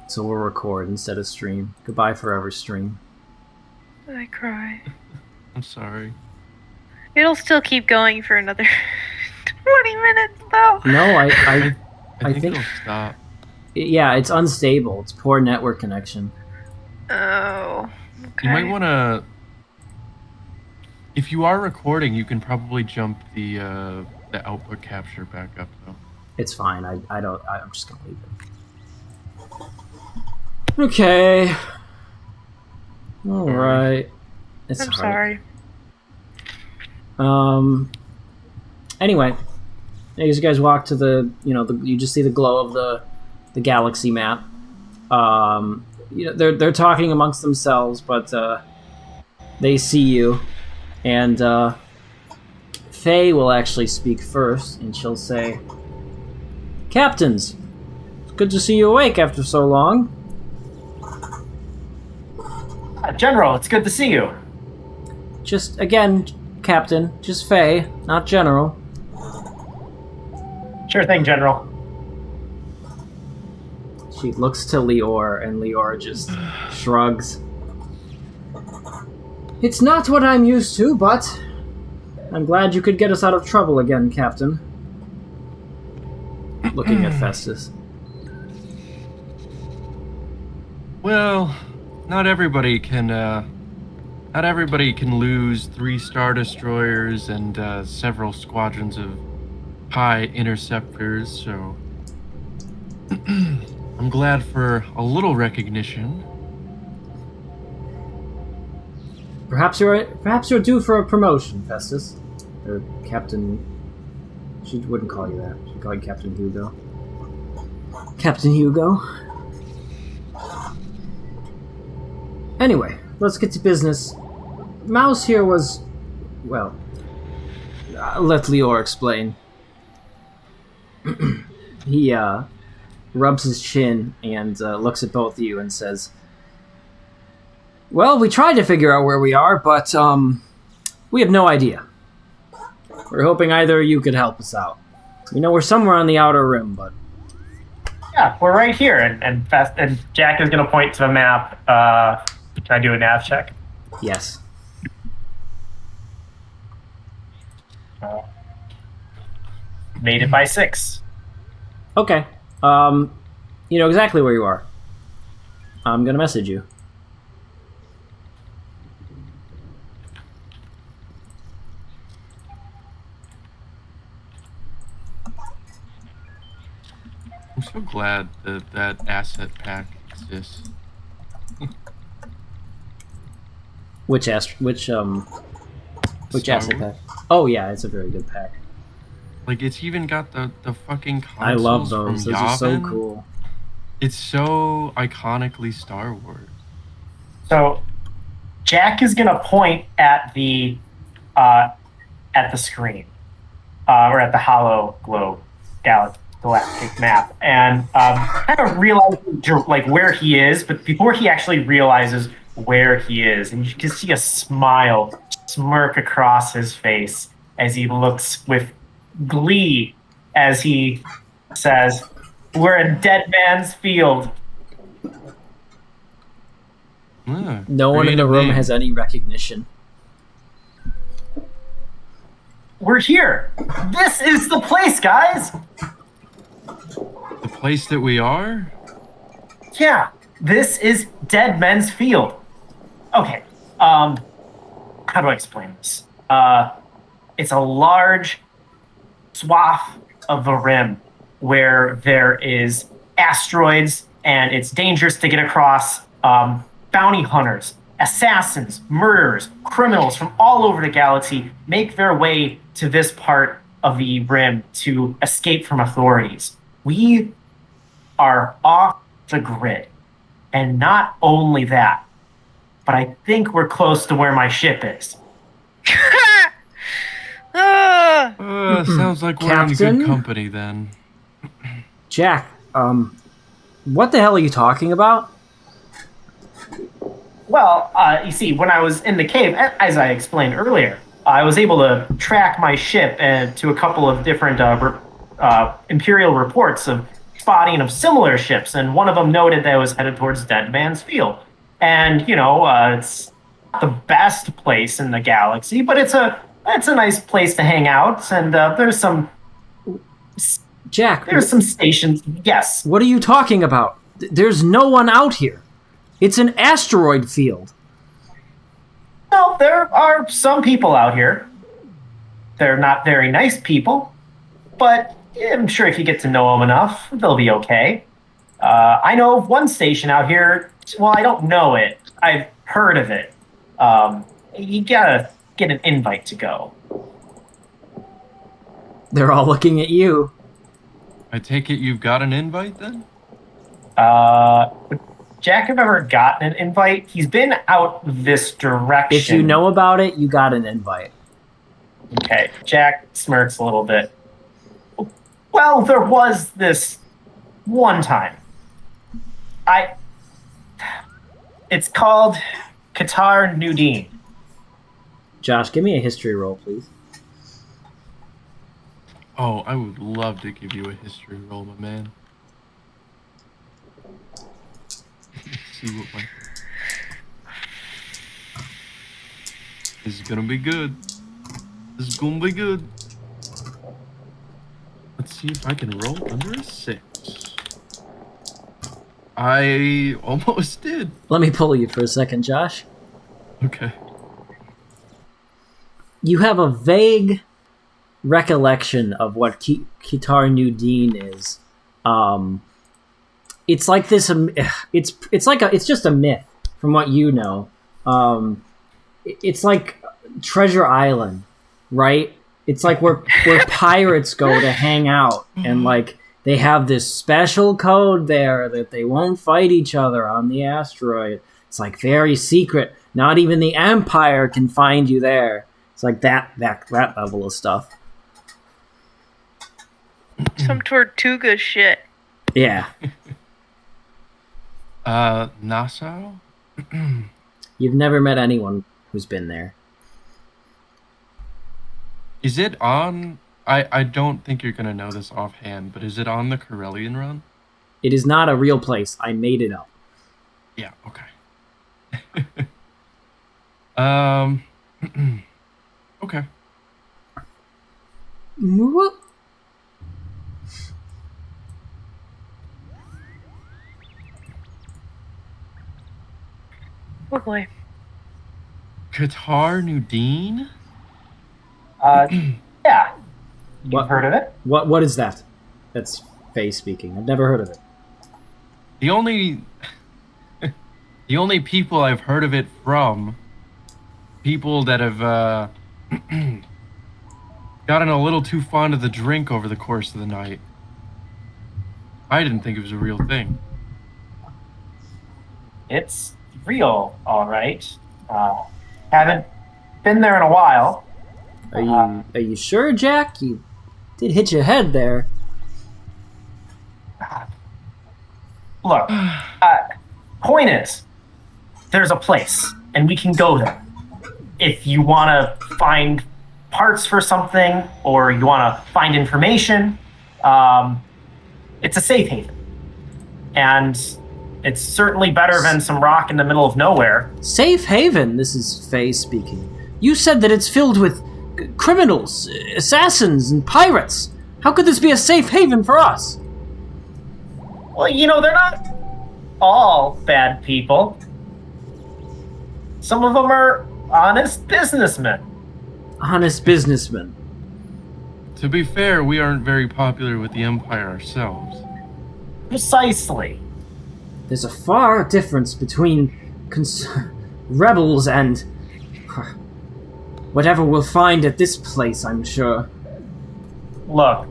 So we'll record instead of stream. Goodbye forever, stream. I cry. I'm sorry. It'll still keep going for another 20 minutes, though. No, I think it'll stop. Yeah, it's unstable. It's poor network connection. Oh, okay. You might want to... If you are recording, you can probably jump the output capture back up, though. It's fine. I'm just gonna leave it. Okay. All right. I'm sorry. Anyway, as you guys walk to you just see the glow of the galaxy map. They're talking amongst themselves, but they see you, and Faye will actually speak first, and she'll say, "Captains, it's good to see you awake after so long." General, it's good to see you. Just, again, Captain, just Faye, not General. Sure thing, General. She looks to Lior, and Lior just shrugs. It's not what I'm used to, but I'm glad you could get us out of trouble again, Captain. Looking at Festus. Well, not everybody can lose 3 Star Destroyers and several squadrons of high interceptors, so I'm glad for a little recognition. Perhaps you're due for a promotion, Festus. Or Captain... She wouldn't call you that. She'd call you Captain Hugo. Captain Hugo? Anyway, let's get to business. Mouse here was... Well... I'll let Lior explain. He, rubs his chin and looks at both of you and says, "Well, we tried to figure out where we are, but, we have no idea. We're hoping either of you could help us out. We know we're somewhere on the outer rim, but..." Yeah, we're right here, and Jack is going to point to the map. Can I do a nav check? Yes. Made it by 6. Okay. You know exactly where you are. I'm gonna message you. I'm so glad that asset pack exists. Which asset pack? Oh yeah, it's a very good pack. Like, it's even got the fucking consoles. I love those. From Those are so Yavin. cool. It's so iconically Star Wars. So, Jack is going to point at the screen, or at the hollow globe galactic map, and kind of realize like where he is, but before he actually realizes where he is, and you can see a smile smirk across his face as he looks with glee as he says, "We're in Dead Man's Field." No one in the room has any recognition. We're here. This is the place, guys. The place that we are? Yeah, this is Dead Men's Field. Okay, how do I explain this? It's a large swath of the rim where there is asteroids and it's dangerous to get across. Bounty hunters, assassins, murderers, criminals from all over the galaxy make their way to this part of the rim to escape from authorities. We are off the grid. And not only that, but I think we're close to where my ship is. Sounds like we're in good company then. Jack, what the hell are you talking about? Well, you see, when I was in the cave, as I explained earlier, I was able to track my ship to a couple of different Imperial reports of spotting of similar ships, and one of them noted that it was headed towards Dead Man's Field. And it's not the best place in the galaxy, but it's a nice place to hang out. And there's some Jack, stations. Yes. what are you talking about? There's no one out here. It's an asteroid field. No, there are some people out here. They're not very nice people, but I'm sure if you get to know them enough, they'll be okay. I know of one station out here. Well, I don't know it. I've heard of it. You gotta get an invite to go. They're all looking at you. I take it you've got an invite then? Would Jack have ever gotten an invite? He's been out this direction. If you know about it, you got an invite. Okay, Jack smirks a little bit. Well, there was this one time. It's called Qatar Nudine. Josh, give me a history roll, please. Oh, I would love to give you a history roll, my man. Let's see what my... This is gonna be good. This is gonna be good. Let's see if I can roll under a 6. I almost did. Let me pull you for a second, Josh. Okay. You have a vague recollection of what Qatar Nudine is. It's like this. It's just a myth from what you know. It's like Treasure Island, right? It's like where pirates go to hang out, and like they have this special code there that they won't fight each other on the asteroid. It's like very secret. Not even the Empire can find you there. It's like that level of stuff. Some Tortuga shit. Yeah. Nassau? You've never met anyone who's been there. Is it on... I don't think you're going to know this offhand, but is it on the Corellian run? It is not a real place. I made it up. Yeah, okay. Okay. What? Oh boy. Qatar Nudine? Yeah. You've What? heard of it? What is that? That's Faye speaking. I've never heard of it. The only people I've heard of it from, people that have gotten a little too fond of the drink over the course of the night. I didn't think it was a real thing. It's real, all right. Haven't been there in a while. Are you sure, Jack? You did hit your head there. Look, point is, there's a place, and we can go there. If you want to find parts for something, or you want to find information, it's a safe haven. And it's certainly better than some rock in the middle of nowhere. Safe haven, this is Faye speaking. You said that it's filled with criminals, assassins, and pirates. How could this be a safe haven for us? Well, they're not all bad people. Some of them are honest businessmen. Honest businessmen. To be fair, we aren't very popular with the Empire ourselves. Precisely. There's a far difference between rebels and whatever we'll find at this place, I'm sure. Look.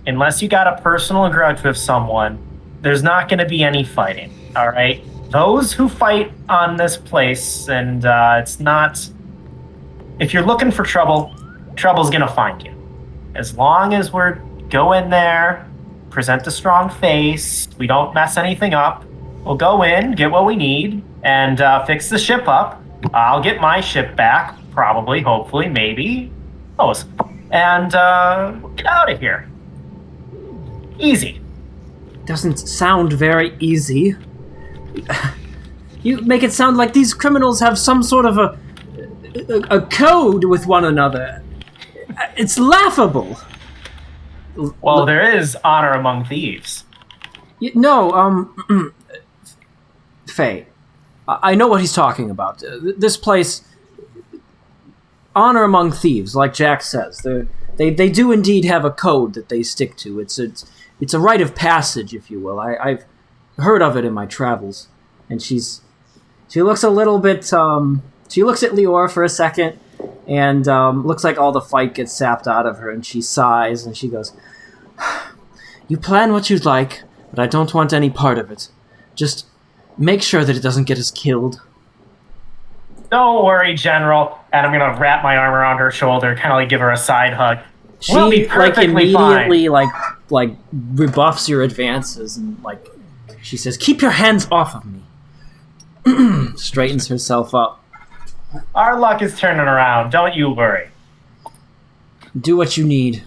Unless you got a personal grudge with someone, there's not going to be any fighting, all right? Those who fight on this place, and it's not... If you're looking for trouble, trouble's going to find you. As long as we're go in there, present a strong face, we don't mess anything up, we'll go in, get what we need, and fix the ship up. I'll get my ship back, probably, hopefully, maybe. And we'll get out of here. Easy. doesn't sound very easy. You make it sound like these criminals have some sort of a code with one another. It's laughable. Well, there is honor among thieves. No, Faye, I know what he's talking about. This place, honor among thieves, like Jack says. They do indeed have a code that they stick to. It's a rite of passage, if you will. I've heard of it in my travels. And she looks a little bit, she looks at Lior for a second, and looks like all the fight gets sapped out of her, and she sighs, and she goes, "You plan what you'd like, but I don't want any part of it. Just make sure that it doesn't get us killed." Don't worry, General. And I'm gonna wrap my arm around her shoulder, kind of like give her a side hug. She We'll be perfectly immediately like rebuffs your advances, and like she says, "Keep your hands off of me." Straightens herself up. Our luck is turning around. Don't you worry. "Do what you need."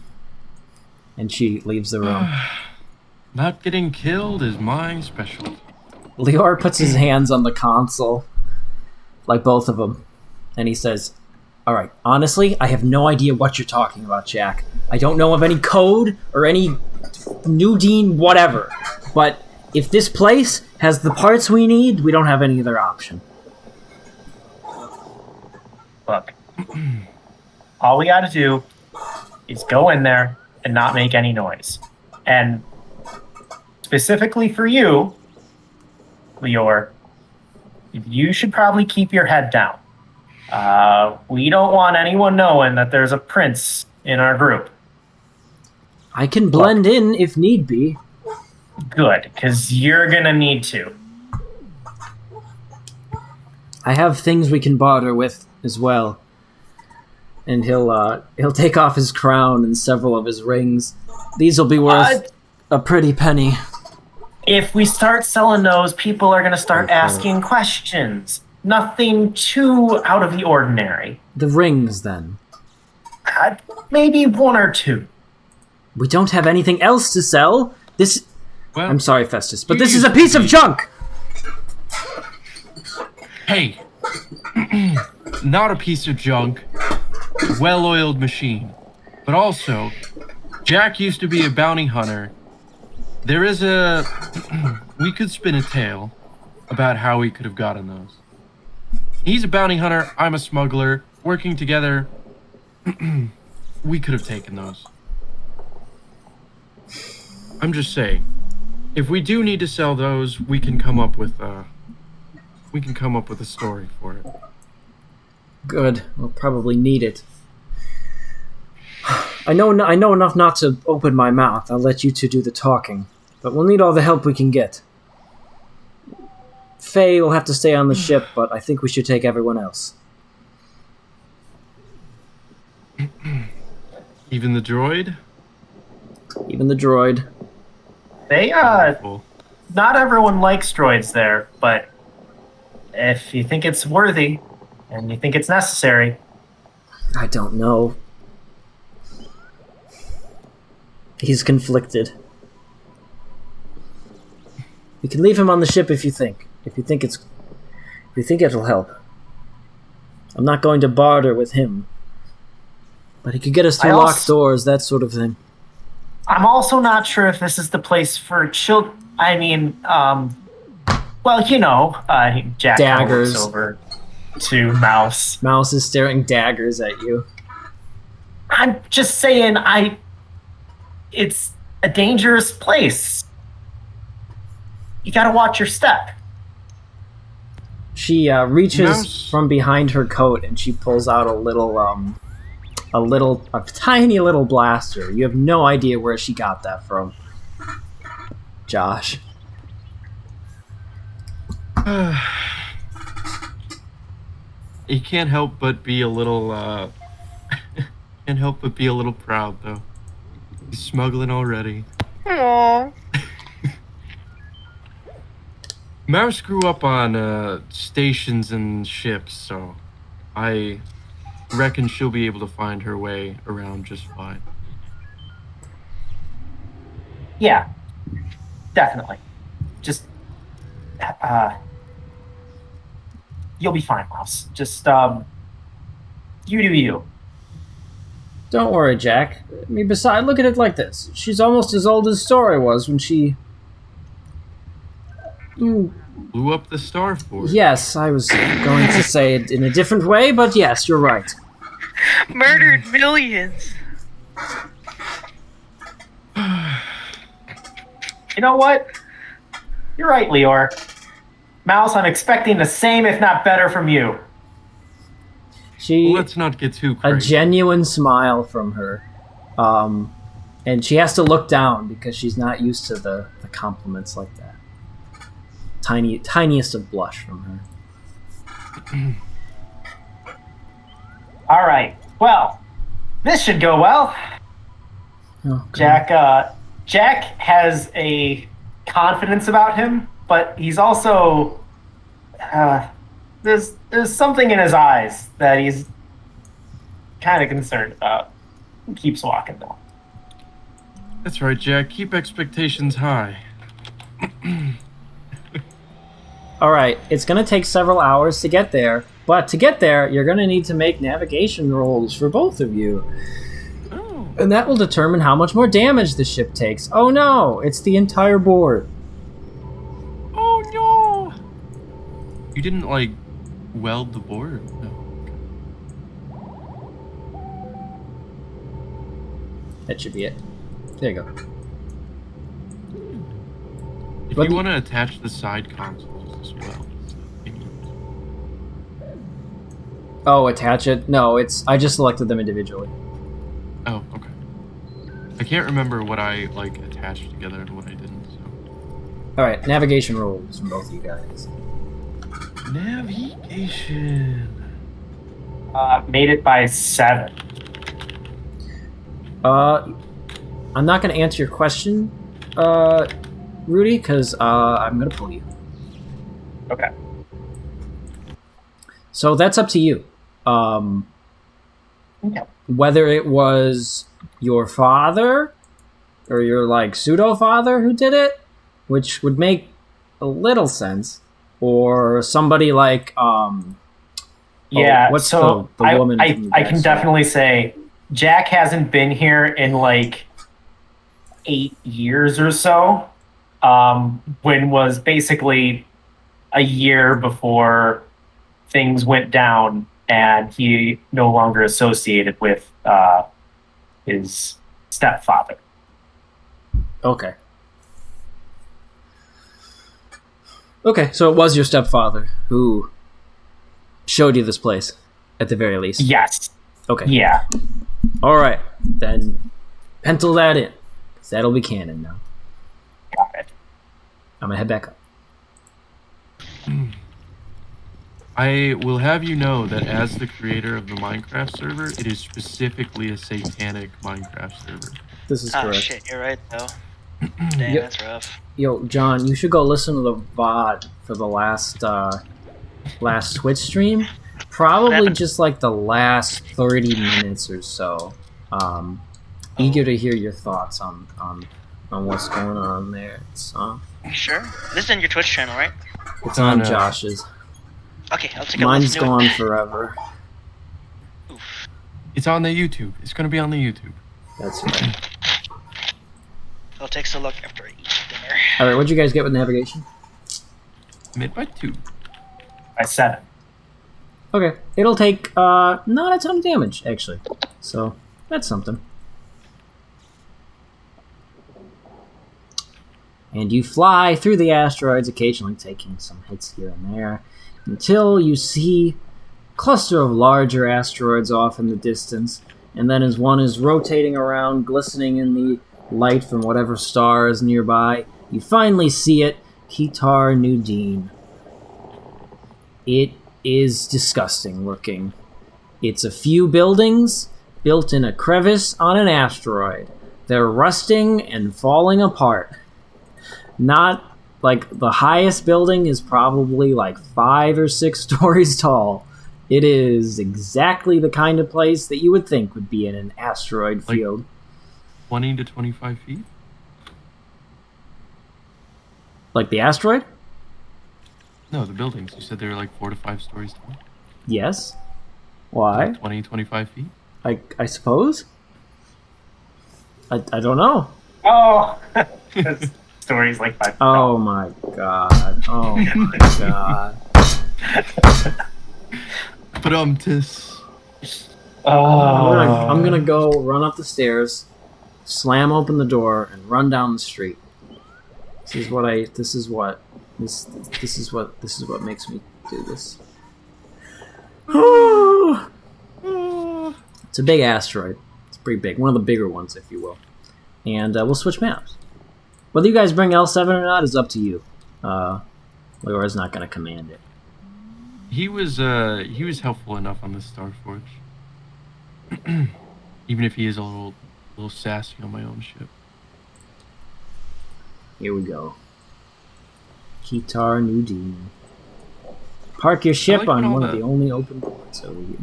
And she leaves the room. Not getting killed is my specialty. Lior puts his hands on the console, like both of them, and he says, "All right, honestly, I have no idea what you're talking about, Jack. I don't know of any code or any New Dean whatever, but if this place has the parts we need, we don't have any other option." Look, all we gotta do is go in there and not make any noise. And specifically for you, Lior, you should probably keep your head down. We don't want anyone knowing that there's a prince in our group. I can blend in if need be. Good, because you're gonna need to. I have things we can barter with as well. And he'll take off his crown and several of his rings. These will be worth a pretty penny. If we start selling those, people are gonna start asking questions. Nothing too out of the ordinary. The rings, then. Maybe one or two. We don't have anything else to sell. This... Well, I'm sorry, Festus, but this is a piece of junk! Hey, not a piece of junk, well-oiled machine. But also, Jack used to be a bounty hunter. There is a... we could spin a tale about how we could have gotten those. He's a bounty hunter, I'm a smuggler. Working together, we could have taken those. I'm just saying, if we do need to sell those, we can come up with a story for it. Good. We'll probably need it. I know enough not to open my mouth. I'll let you two do the talking. But we'll need all the help we can get. Faye will have to stay on the ship, but I think we should take everyone else. Even the droid? Even the droid. They, Wonderful. not everyone likes droids there, but if you think it's worthy and you think it's necessary. I don't know. He's conflicted. You can leave him on the ship if you think. If you think it'll help. I'm not going to barter with him. But he could get us through locked doors, that sort of thing. I'm also not sure if this is the place for children. I mean, well, you know, Jack Daggers. looks over to Mouse. Mouse is staring daggers at you. I'm just saying, it's a dangerous place. You gotta watch your step. She reaches Mouse. from behind her coat and she pulls out a tiny little blaster. You have no idea where she got that from. Josh. He can't help but be a little proud though. He's smuggling already. Aww. Mouse grew up on stations and ships, so I reckon she'll be able to find her way around just fine. Yeah. definitely. Just, you'll be fine, Mouse. Just, you do you. Don't worry, Jack. I mean, besides, look at it like this. She's almost as old as Story was when she... Blew up the star fort. Yes, I was going to say it in a different way, but yes, you're right. Murdered millions. You know what? You're right, Leor. Mouse, I'm expecting the same, if not better, from you. She... Let's not get too a crazy. genuine smile from her. And she has to look down because she's not used to the compliments like that. Tiniest of blush from her. All right. Well, this should go well. Okay. Jack has a confidence about him, but he's also there's something in his eyes that he's kind of concerned about. He keeps walking though. That's right, Jack. Keep expectations high. All right, it's going to take several hours to get there, but to get there, you're going to need to make navigation rolls for both of you. Oh. And that will determine how much more damage the ship takes. Oh no, it's the entire board. Oh no! You didn't, like, weld the board? No. That should be it. There you go. If But you want to attach the side consoles as well. Oh, attach it? No, I just selected them individually. Oh, okay. I can't remember what I, like, attached together and what I didn't, so... All right, navigation rolls from both of you guys. Navigation. Made it by 7. I'm not going to answer your question, Rudy, because I'm going to pull you. Okay. So that's up to you. Okay. Whether it was your father or your, like, pseudo-father who did it, which would make a little sense, or somebody like, Yeah, what's so the woman from I can Backstory? definitely say Jack hasn't been here in like 8 years or so. When was basically a year before things went down and he no longer associated with his stepfather. Okay. Okay, so it was your stepfather who showed you this place, at the very least. Yes. Okay. Yeah. All right, then pencil that in, 'cause that'll be canon now. Got it. I'm gonna head back up. I will have you know that as the creator of the Minecraft server, it is specifically a satanic Minecraft server. This is Oh correct. shit, you're right though. Damn, Yep. that's rough. Yo, John, you should go listen to the VOD for the last Twitch stream. Probably happened? just like the last 30 minutes or so. Eager to hear your thoughts on what's going on there. Sure. This is on your Twitch channel, right? It's on no. Josh's. Okay, I'll take a Mine's listen to gone it. forever. Oof. It's on the YouTube. It's going to be on the YouTube. That's right. I'll take a look after I eat dinner. All right, what'd you guys get with navigation? Made by 2. By 7. Okay, it'll take not a ton of damage actually, so that's something. And you fly through the asteroids, occasionally taking some hits here and there, until you see a cluster of larger asteroids off in the distance, and then as one is rotating around, glistening in the light from whatever star is nearby, you finally see it, Pitar Nudine. It is disgusting looking. It's a few buildings built in a crevice on an asteroid. They're rusting and falling apart. Not like the highest building is probably like 5 or 6 stories tall. It is exactly the kind of place that you would think would be in an asteroid Like- field. 20 to 25 feet? Like the asteroid? No, the buildings. You said they were like 4 to 5 stories tall. Yes. Why? Like 20, 25 feet. I suppose. I don't know. Oh, this story's like 5. Oh my god. Oh my god. But tis. I'm gonna go run up the stairs, slam open the door, and run down the street. This is what makes me do this. It's a big asteroid. It's pretty big. One of the bigger ones, if you will. And we'll switch maps. Whether you guys bring L7 or not is up to you. Leora's not going to command it. He was helpful enough on the Starforge. Even if he is a little sassy on my own ship. Here we go. Kitar Nudin. Park your ship on one of the only open ports over here.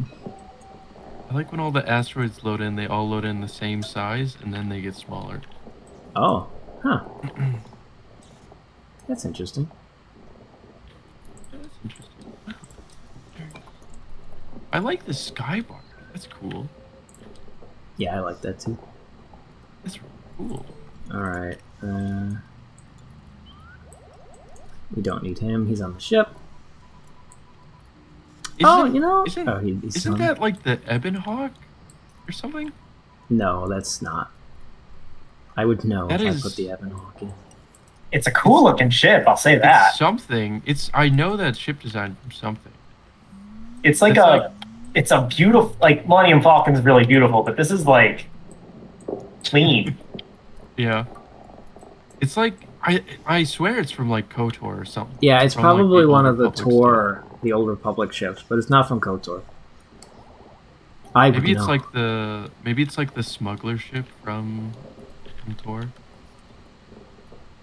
I like when all the asteroids load in, they all load in the same size, and then they get smaller. Oh, huh. That's interesting. That's interesting. I like the skybar. That's cool. Yeah, I like that too. That's really cool. Alright. We don't need him. He's on the ship. Isn't that like the Ebon Hawk or something? No, that's not. I would know That if is- I put the Ebon Hawk in. It's a cool looking ship, I'll say that. It's something. I know that ship design from something. It's like it's a beautiful, like Millennium Falcon's really beautiful, but this is like clean. Yeah. It's like I swear it's from like KOTOR or something. Yeah, it's From, like, probably the one Old of the Republic the Old Republic ships, but it's not from KOTOR. I would Maybe it's know. like the smuggler ship from Tor.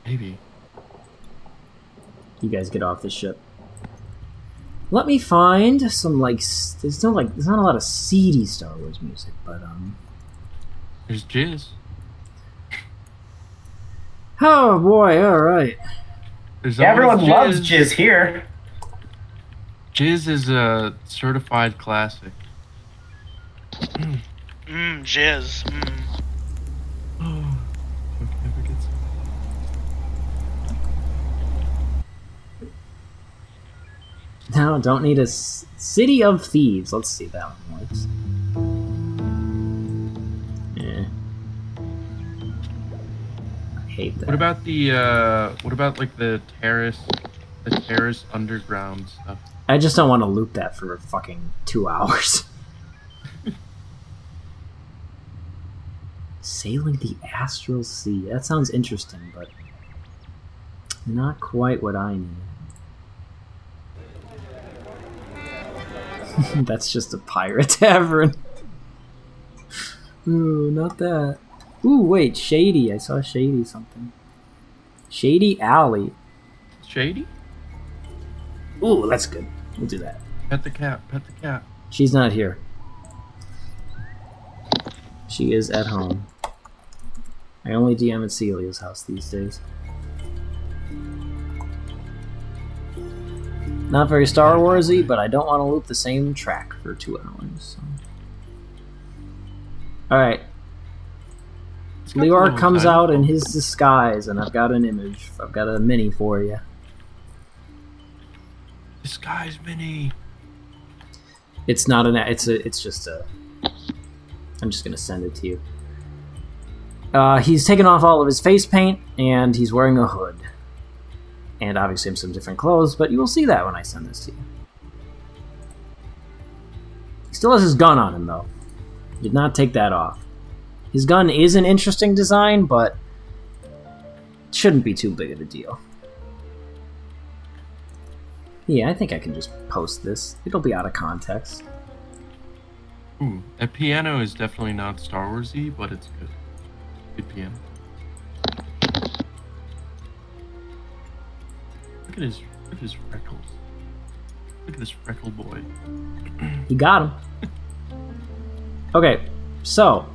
Maybe. You guys get off the ship. Let me find some there's not a lot of seedy Star Wars music, but There's Jizz. oh boy, all right. There's Yeah, everyone always loves Jizz here. Jizz is a certified classic. Jizz. No, don't need a City of Thieves. Let's see if that one works. Yeah. I hate that. What about like the terrace underground stuff? I just don't want to loop that for fucking 2 hours. Sailing the Astral Sea. That sounds interesting, but not quite what I need. That's just a pirate tavern. Ooh, not that. Ooh, wait, Shady. I saw Shady something. Shady Alley. Shady? Ooh, that's good. We'll do that. Pet the cat. She's not here. She is at home. I only DM at Celia's house these days. Not very Star Warsy, but I don't want to loop the same track for 2 hours. So. Alright. Lior comes out in his disguise, and I've got an image. I've got a mini for you. Disguise mini. It's not an. It's just a. I'm just gonna send it to you. He's taken off all of his face paint, and he's wearing a hood. And obviously some different clothes, but you will see that when I send this to you. He still has his gun on him, though. He did not take that off. His gun is an interesting design, but it shouldn't be too big of a deal. Yeah, I think I can just post this. It'll be out of context. Ooh, that piano is definitely not Star Warsy, but it's good. Good piano. Look at his freckles. Look at this freckle boy. He got him. Okay, so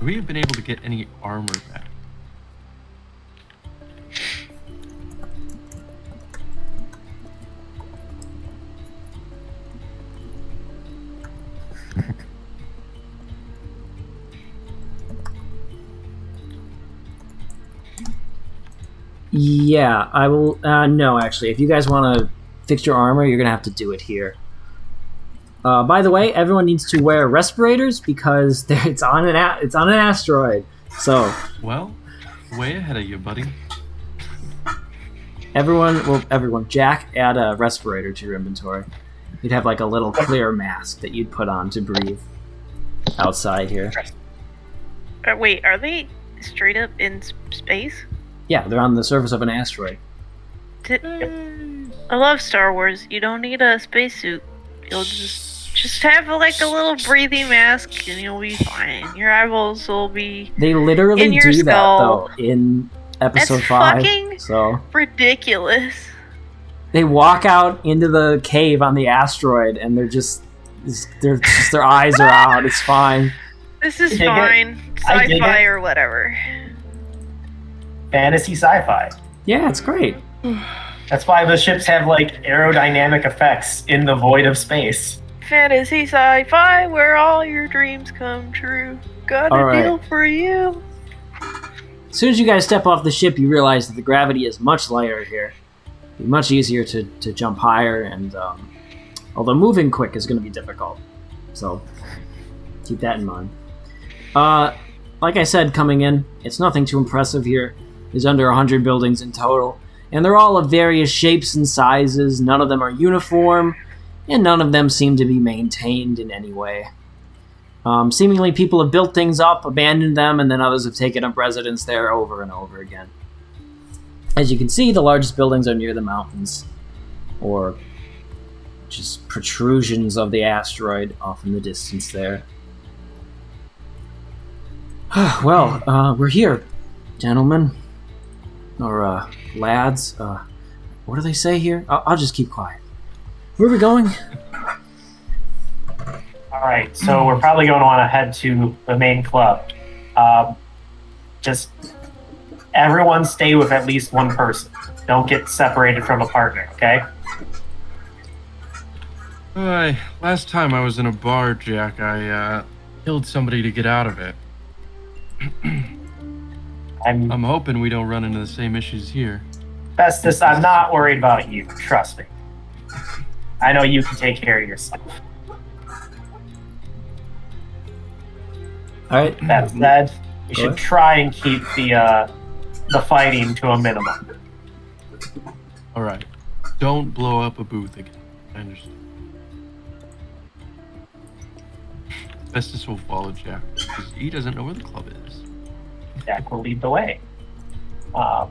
we have been able to get any armor back. Yeah, I will. No, actually, if you guys want to fix your armor, you're gonna have to do it here. By the way, everyone needs to wear respirators because it's on an asteroid. So Well, way ahead of you, buddy. everyone, Jack, add a respirator to your inventory. You'd have like a little clear mask that you'd put on to breathe outside here. Wait, are they straight up in space? Yeah, they're on the surface of an asteroid. I love Star Wars. You don't need a spacesuit. You'll just have like a little breathing mask, and you'll be fine. Your eyeballs will be. They literally in your do that skull. though in episode That's 5. fucking So ridiculous. they walk out into the cave on the asteroid, and their eyes are out. It's fine. This is dig it. fine. I dig Sci-fi it. or whatever. Fantasy sci-fi. Yeah, it's great. That's why the ships have like aerodynamic effects in the void of space. Fantasy sci-fi, where all your dreams come true. Got All a right. deal for you. As soon as you guys step off the ship, you realize that the gravity is much lighter here. It'll be much easier to jump higher, and although moving quick is going to be difficult. So keep that in mind. Like I said, coming in, it's nothing too impressive here. There's under 100 buildings in total, and they're all of various shapes and sizes. None of them are uniform, and none of them seem to be maintained in any way. Seemingly people have built things up, abandoned them, and then others have taken up residence there over and over again. As you can see, the largest buildings are near the mountains, or just protrusions of the asteroid off in the distance there. Well, we're here, gentlemen. Or, lads. What do they say here? I'll just keep quiet. Where are we going? All right, so we're probably going to want to head to the main club. Just everyone stay with at least one person. Don't get separated from a partner, okay? Last time I was in a bar, Jack, I killed somebody to get out of it. I'm hoping we don't run into the same issues here. Festus, I'm not worried about you. Trust me. I know you can take care of yourself. All right. That said, you Go should ahead. try and keep the fighting to a minimum. All right. Don't blow up a booth again. I understand. Festus will follow Jack because he doesn't know where the club is. Jack will lead the way. Follow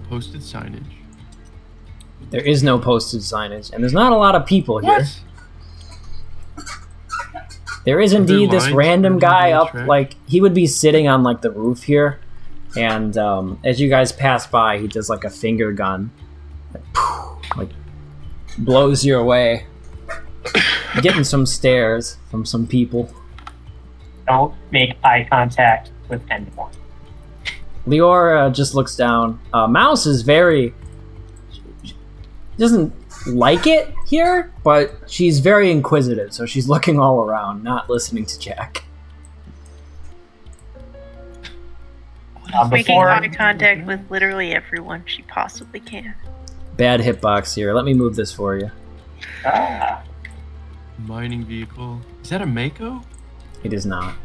posted signage. There is no posted signage, and there's not a lot of people here. What? There is Are there indeed this lines random running guy down the up, track? like, he would be sitting on, like, the roof here, and as you guys pass by, he does, like, a finger gun. Like, blows you away. Getting some stares from some people. Don't make eye contact with anyone. Lior just looks down. Mouse is very... doesn't like it here, but she's very inquisitive, so she's looking all around, not listening to Jack. Making Before eye contact with literally everyone she possibly can. Bad hitbox here. Let me move this for you. Mining vehicle. Is that a Mako? It is not.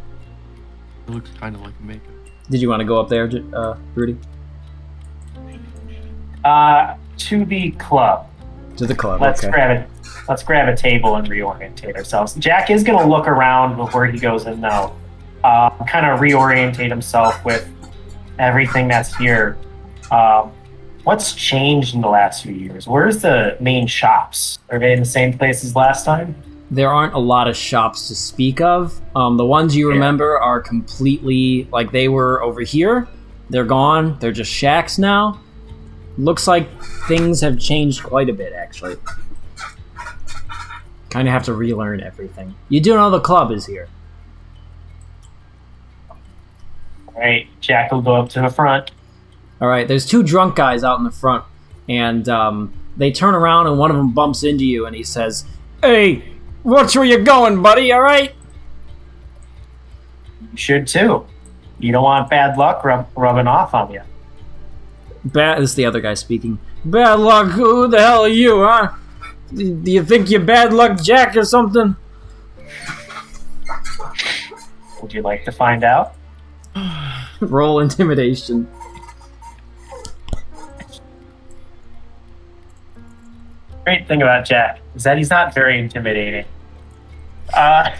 It looks kind of like a Mako. Did you want to go up there, Rudy? To the club. To the club, Let's okay. grab a table and reorientate ourselves. Jack is going to look around before he goes in, though. Kind of reorientate himself with everything that's here. What's changed in the last few years? Where's the main shops? Are they in the same place as last time? There aren't a lot of shops to speak of. The ones you remember are completely, like, they were over here. They're gone. They're just shacks now. Looks like things have changed quite a bit, actually. Kind of have to relearn everything. You do know the club is here. All right, Jack will go up to the front. All right, there's two drunk guys out in the front, and they turn around, and one of them bumps into you, and he says, "Hey, watch where you're going, buddy, all right?" You should too. You don't want bad luck rubbing off on you. This is the other guy speaking. "Bad luck? Who the hell are you, huh? Do you think you're Bad Luck Jack or something?" Would you like to find out? Roll intimidation. Great thing about Jack is that he's not very intimidating. I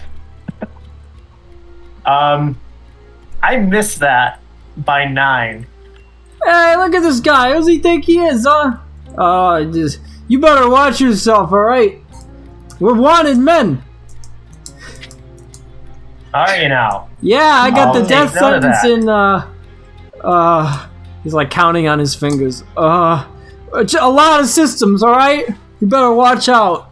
missed that by 9. Hey, look at this guy. Who does he think he is, huh? You better watch yourself, all right? We're wanted men. Are you now? Yeah, I got the I'll death take note of sentence that. in, he's like counting on his fingers. A lot of systems, all right? You better watch out.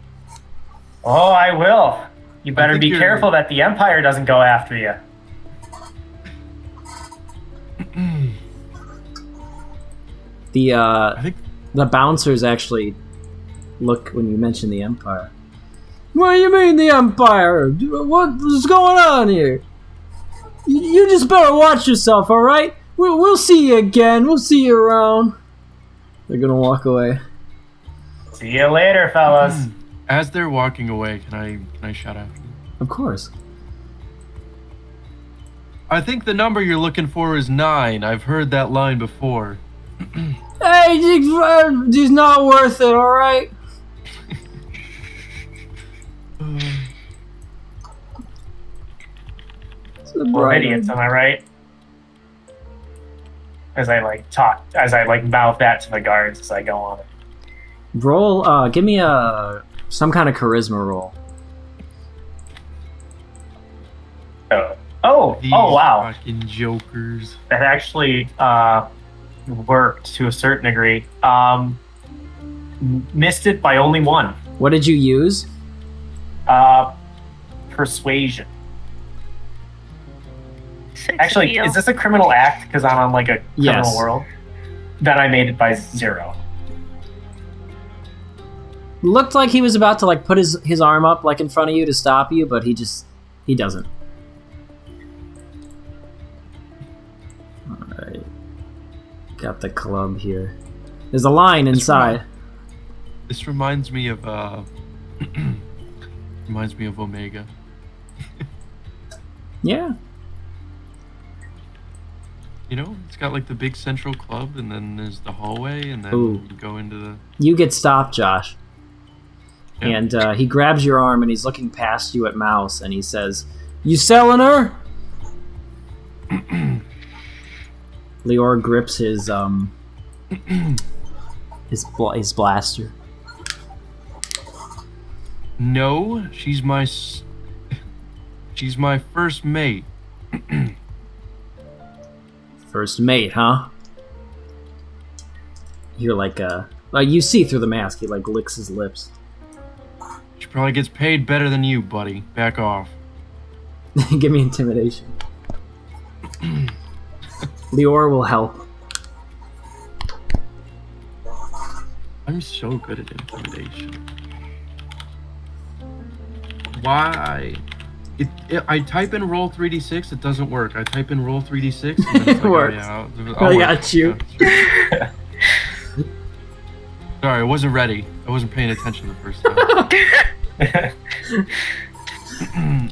Oh, I will. You better think be you're- careful that the Empire doesn't go after you. I think The bouncers actually look when you mention the Empire. What do you mean the Empire? What's going on here? You just better watch yourself, all right? We'll see you again. We'll see you around. They're gonna walk away. See you later, fellas. as they're walking away, can I shout after them? Of course. I think the number you're looking for is 9. I've heard that line before. Hey, he's not worth it, all right? We're idiots, am I right? As I mouth that to the guards as I go on. Roll. Give me some kind of charisma roll. These Wow. fucking jokers. That actually worked to a certain degree. Missed it by only 1. What did you use? Persuasion. Sex Actually, appeal. is this a criminal act? Because I'm on like a criminal Yes. world. Then I made it by 0. Looked like he was about to like put his arm up like in front of you to stop you, but he doesn't. Alright. Got the club here. There's a line inside. This reminds me of Omega. Yeah. You know, it's got like the big central club, and then there's the hallway, and then Ooh. you go into the. You get stopped, Josh. Yeah. And he grabs your arm and he's looking past you at Mouse and he says, "You selling her?" Lior grips his his blaster. No, she's my first mate. First mate, huh? You're like you see through the mask. He like licks his lips. She probably gets paid better than you, buddy. Back off. Give me intimidation. Lior will help. I'm so good at intimidation. Why? I type in roll 3d6, it doesn't work. I type in roll 3d6, and then it's It like, works. Oh, yeah, I I'll got work. you. Sorry, I wasn't ready. I wasn't paying attention the first time.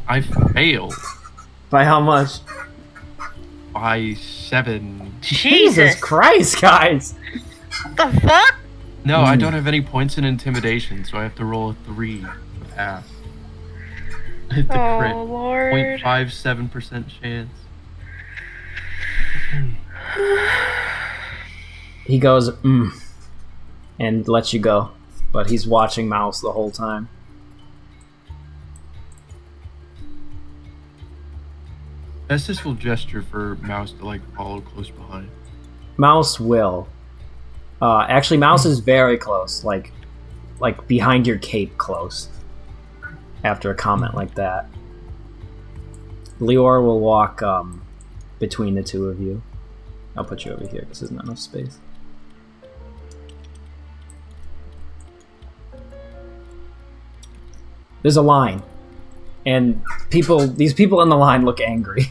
I failed By how much? by 7. Jesus Christ, guys! What the fuck? No, I don't have any points in intimidation, so I have to roll a 3 to pass. I hit the crit. Oh lord. 0.57% chance. He goes, and lets you go. But he's watching Mouse the whole time. Estes will gesture for Mouse to like follow close behind. Mouse will. Actually, Mouse is very close, like behind your cape close. After a comment like that. Lior will walk between the two of you. I'll put you over here because there's not enough space. There's a line, and these people in the line look angry.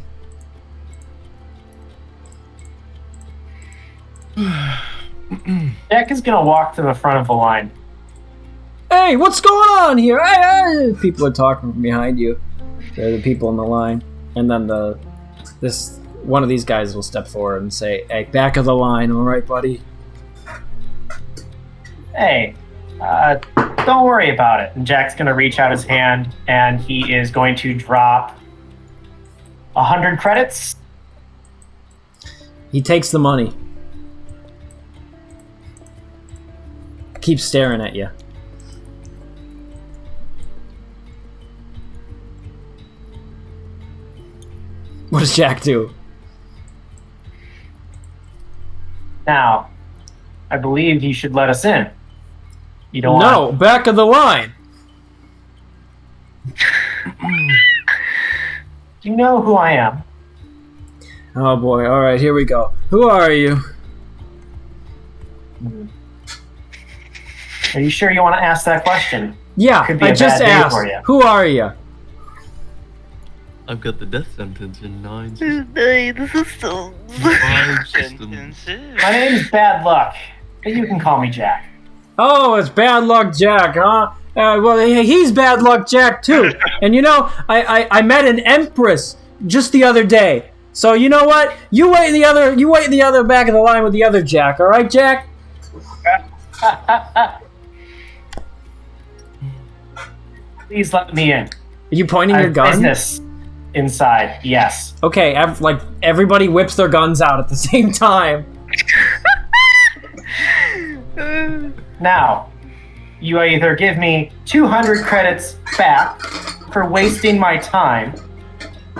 Jack is gonna walk to the front of the line. Hey, what's going on here? Hey! People are talking from behind you. They're the people in the line, and then one of these guys will step forward and say, "Hey, back of the line, all right, buddy." Hey, don't worry about it. And Jack's gonna reach out his hand, and he is going to drop 100 credits. He takes the money. Keeps staring at you. What does Jack do? Now, I believe you should let us in. You don't No, want... back of the line. Do you know who I am? Oh boy, alright, here we go. Who are you? Are you sure you want to ask that question? Yeah, Could be I a just bad day asked. for you. Who are you? I've got the death sentence in 9 This is so. 5 systems. Sentences. My name is Bad Luck, but you can call me Jack. Oh, it's Bad Luck Jack, huh? Well, he's Bad Luck Jack too. And you know, I met an empress just the other day. So you know what? You wait in the other back of the line with the other Jack. All right, Jack? Please let me in. Are you pointing I your have gun? business inside. Yes. Okay, everybody whips their guns out at the same time. Now, you either give me 200 credits back for wasting my time,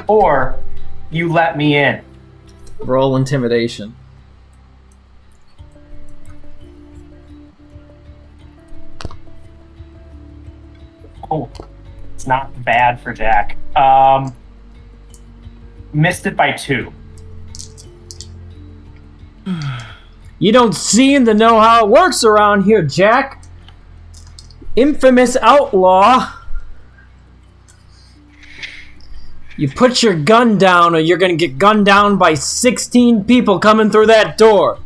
or you let me in. Roll intimidation. Oh, it's not bad for Jack. Missed it by 2. You don't seem to know how it works around here, Jack. Infamous outlaw. You put your gun down or you're gonna get gunned down by 16 people coming through that door.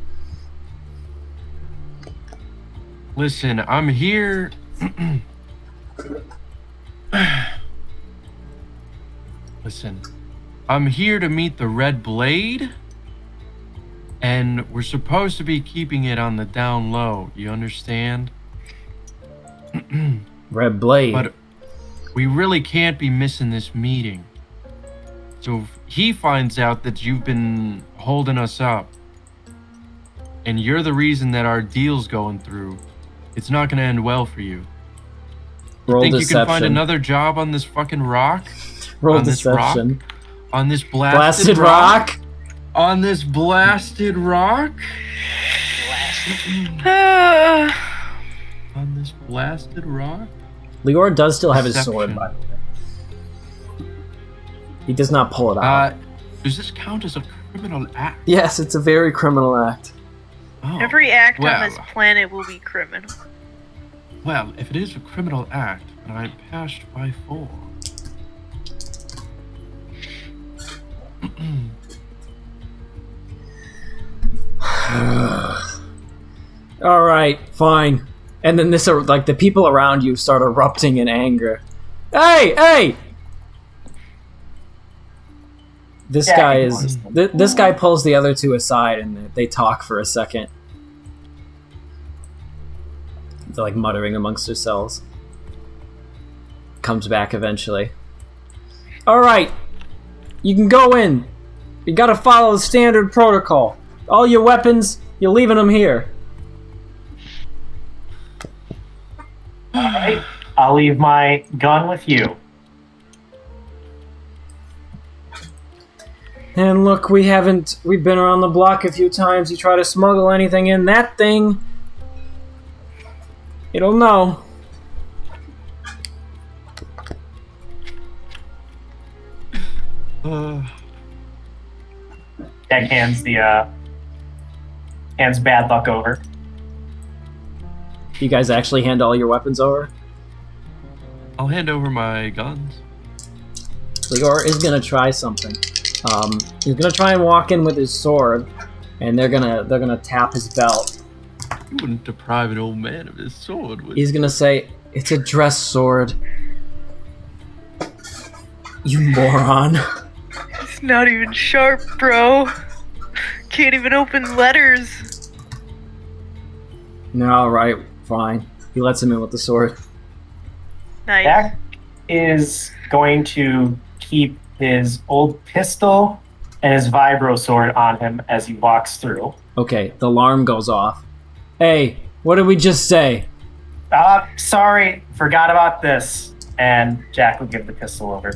Listen, I'm here. Listen, I'm here to meet the Red Blade, and we're supposed to be keeping it on the down low. You understand? Red Blade. But we really can't be missing this meeting. So if he finds out that you've been holding us up, and you're the reason that our deal's going through, it's not going to end well for you. Roll Think deception. you can find another job on this fucking rock? Roll on this rock? deception. On this Blasted rock. On this blasted rock? On this blasted rock? Lior does still have his sword, Deception. by the way. He does not pull it out. Does this count as a criminal act? Yes, it's a very criminal act. Oh, Every act well, on this planet will be criminal. Well, if it is a criminal act, and I passed by 4. All right, fine. And then the people around you start erupting in anger. Hey! This Yeah, guy I is. understand. This guy pulls the other two aside, and they talk for a second. They're like muttering amongst themselves. Comes back eventually. All right, you can go in. You gotta follow the standard protocol. All your weapons, you're leaving them here. Alright, I'll leave my gun with you. And look, we've been around the block a few times. You try to smuggle anything in that thing, it'll know. Jack hands bad luck over. You guys actually hand all your weapons over? I'll hand over my guns. Ligor is gonna try something. He's gonna try and walk in with his sword, and they're gonna tap his belt. You wouldn't deprive an old man of his sword, would you? He's gonna say, "It's a dress sword." You moron. It's not even sharp, bro. Can't even open letters. No, alright, fine. He lets him in with the sword. Nice. Jack is going to keep his old pistol and his vibro sword on him as he walks through. Okay, the alarm goes off. Hey, what did we just say? Sorry, forgot about this. And Jack will give the pistol over.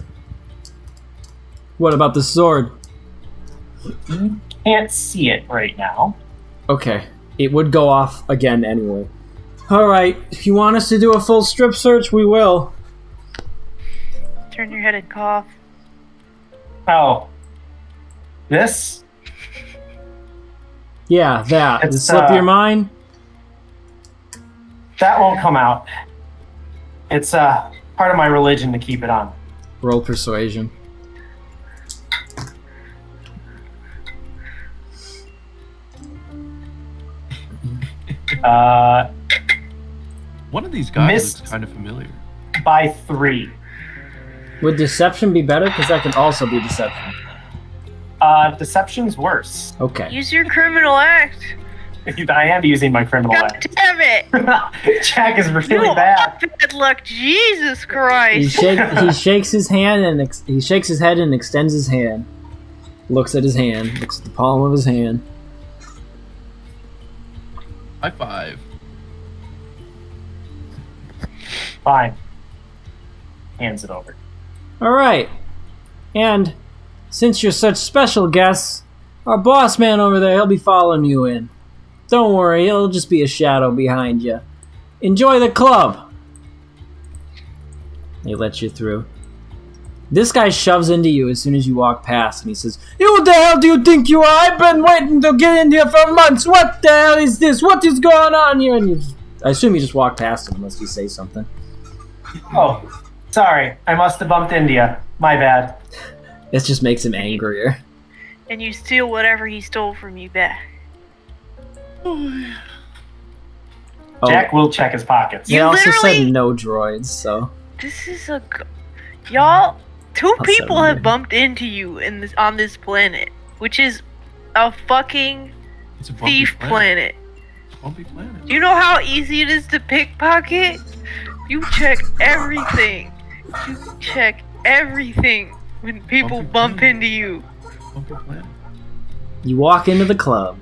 What about the sword? You can't see it right now. Okay, it would go off again anyway. Alright, if you want us to do a full strip search, we will. Turn your head and cough. Oh. This? Yeah, that. Did it It's, slip your mind? That won't come out. It's part of my religion to keep it on. Roll persuasion. One of these guys Missed. looks kind of familiar. By 3. Would deception be better? Because that can also be deception. Deception's worse. Okay. Use your criminal act. I am using my criminal God act. damn it! Jack is really You bad. are bad luck. Jesus He, Christ. he shakes his hand and he shakes his head and extends his hand. Looks at his hand. Looks at the palm of his hand. High five. Fine. Hands it over. All right. And since you're such special guests, our boss man over there, he'll be following you in. Don't worry, he'll just be a shadow behind you. Enjoy the club. He lets you through. This guy shoves into you as soon as you walk past, and he says, "Who the hell do you think you are? I've been waiting to get in here for months. What the hell is this? What is going on here?" And I assume you just walk past him unless you say something. Oh, sorry. I must have bumped into you. My bad. It just makes him angrier. And you steal whatever he stole from you back. Oh, Jack will check his pockets. they You also literally- said no droids, so... This is a... Y'all, 2 I'll people send have you. bumped into you in this on this planet. Which is a fucking It's a bumpy thief planet. Bumpy planet. Do you know how easy it is to pickpocket? You check everything. You check everything when people Bumpy bump planet. into you. Bumpy planet. You walk into the club.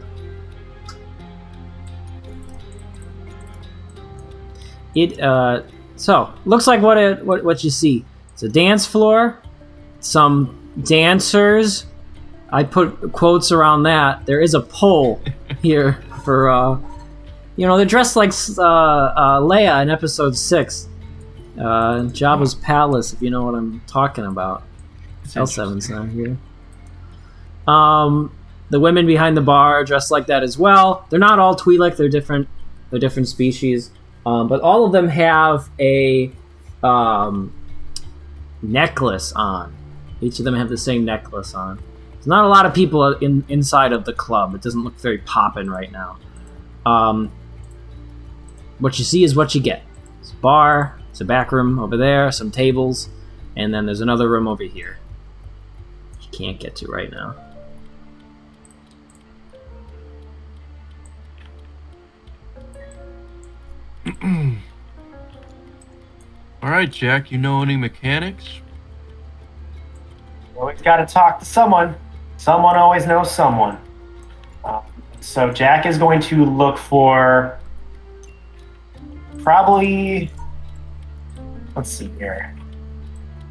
So looks like what you see. It's a dance floor, some dancers. I put quotes around that. There is a pole here for they're dressed like Leia in episode 6. Jabba's palace, if you know what I'm talking about. It's L7's not here. The women behind the bar are dressed like that as well. They're not all Twi'lek. They're different species. But all of them have a necklace on. Each of them have the same necklace on. There's not a lot of people inside of the club. It doesn't look very poppin' right now. What you see is what you get. It's a bar. It's a back room over there. Some tables. And then there's another room over here. You can't get to right now. All right, Jack. You know any mechanics? Always got to talk to someone. Someone always knows someone. So Jack is going to look for probably, let's see here,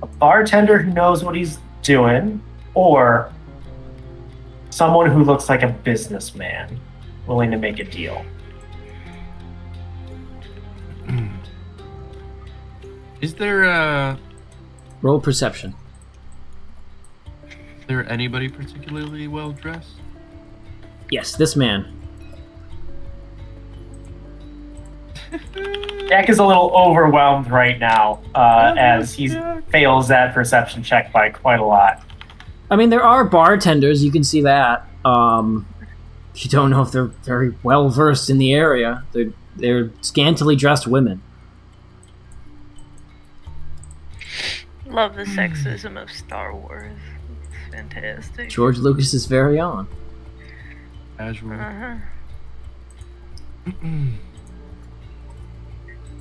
a bartender who knows what he's doing, or someone who looks like a businessman willing to make a deal. Is there Roll perception. anybody particularly well dressed? Yes, this man. Jack is a little overwhelmed right now as he fails that perception check by quite a lot. I mean, there are bartenders. You can see that. You don't know if they're very well versed in the area. They're scantily dressed women. Love the sexism of Star Wars. It's fantastic. George Lucas's very own. Casual. Uh-huh.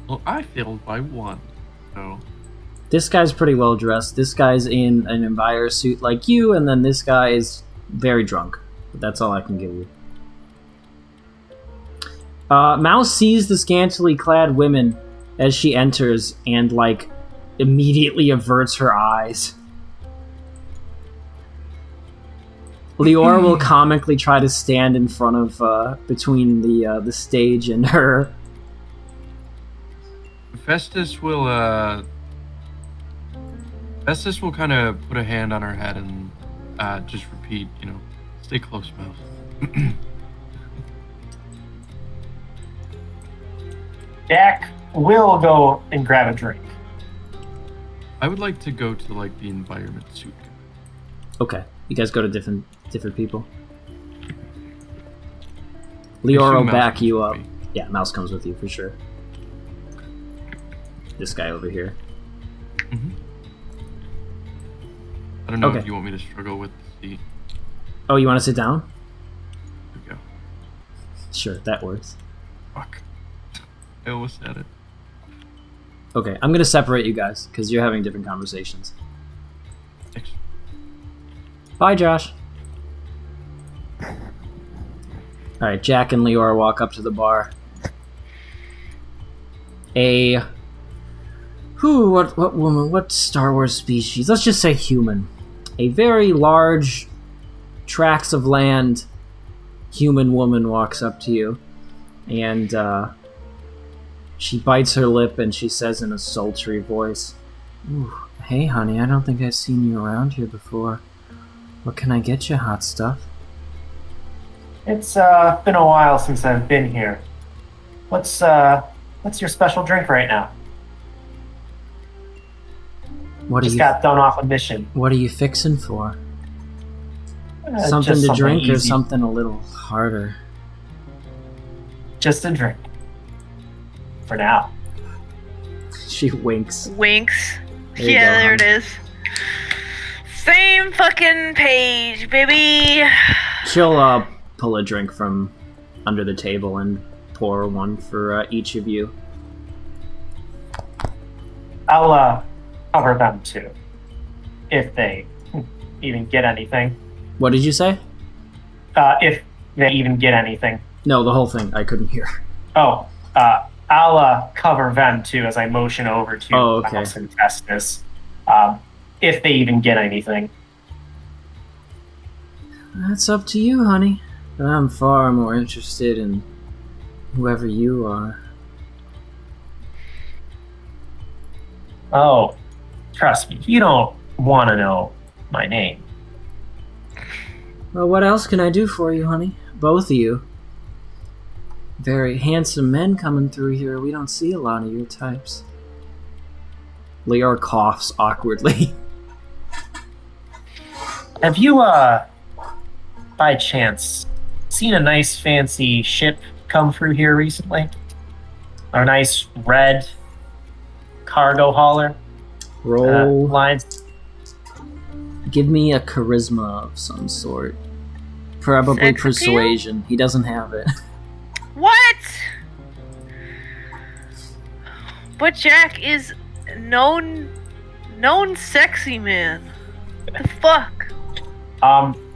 Well, I failed by 1. So This guy's pretty well dressed. This guy's in an Enviro suit like you, and then this guy is very drunk. But that's all I can give you. Mouse sees the scantily clad women as she enters and, like, immediately averts her eyes. Lior will comically try to stand in front of, between the stage and her. Festus will kind of put a hand on her head and just repeat, stay close, Mouse. Jack will go and grab a drink. I would like to go to like the environment suit. Okay, you guys go to different people. I Lior assume will Mouse back comes you with up. me. Yeah, Mouse comes with you for sure. This guy over here. I don't know Okay. if you want me to struggle with the seat. Oh, you want to sit down? There we go. Sure, that works. Fuck. I almost said it. Okay, I'm gonna separate you guys because you're having different conversations. Thanks. Bye, Josh. All right, Jack and Lior walk up to the bar. What woman? What Star Wars species? Let's just say human. A very large tracts of land human woman walks up to you, and she bites her lip and she says in a sultry voice, "Ooh, hey, honey, I don't think I've seen you around here before. What can I get you, hot stuff?" It's been a while since I've been here. What's your special drink right now? Just got done off a mission. What are you fixing for? Something Just to drink or easy. something a little harder? Just a drink. For now. She winks. Winks. There you Yeah, go, there it hon. is. Same fucking page, baby. She'll pull a drink from under the table and pour one for each of you. I'll cover them too. If they even get anything. What did you say? If they even get anything. No, the whole thing. I couldn't hear. Oh, I'll cover them too as I motion over to Oh, okay. Mouse and Festus. If they even get anything. That's up to you, honey. But I'm far more interested in whoever you are. Oh, trust me, you don't want to know my name. Well, what else can I do for you, honey? Both of you. Very handsome men coming through here. We don't see a lot of your types. Lior coughs awkwardly. Have you, by chance, seen a nice fancy ship come through here recently? A nice red cargo hauler? Roll. Lines? Give me a charisma of some sort. Probably Sex appeal? persuasion. He doesn't have it. What? But Jack is known sexy man. The fuck?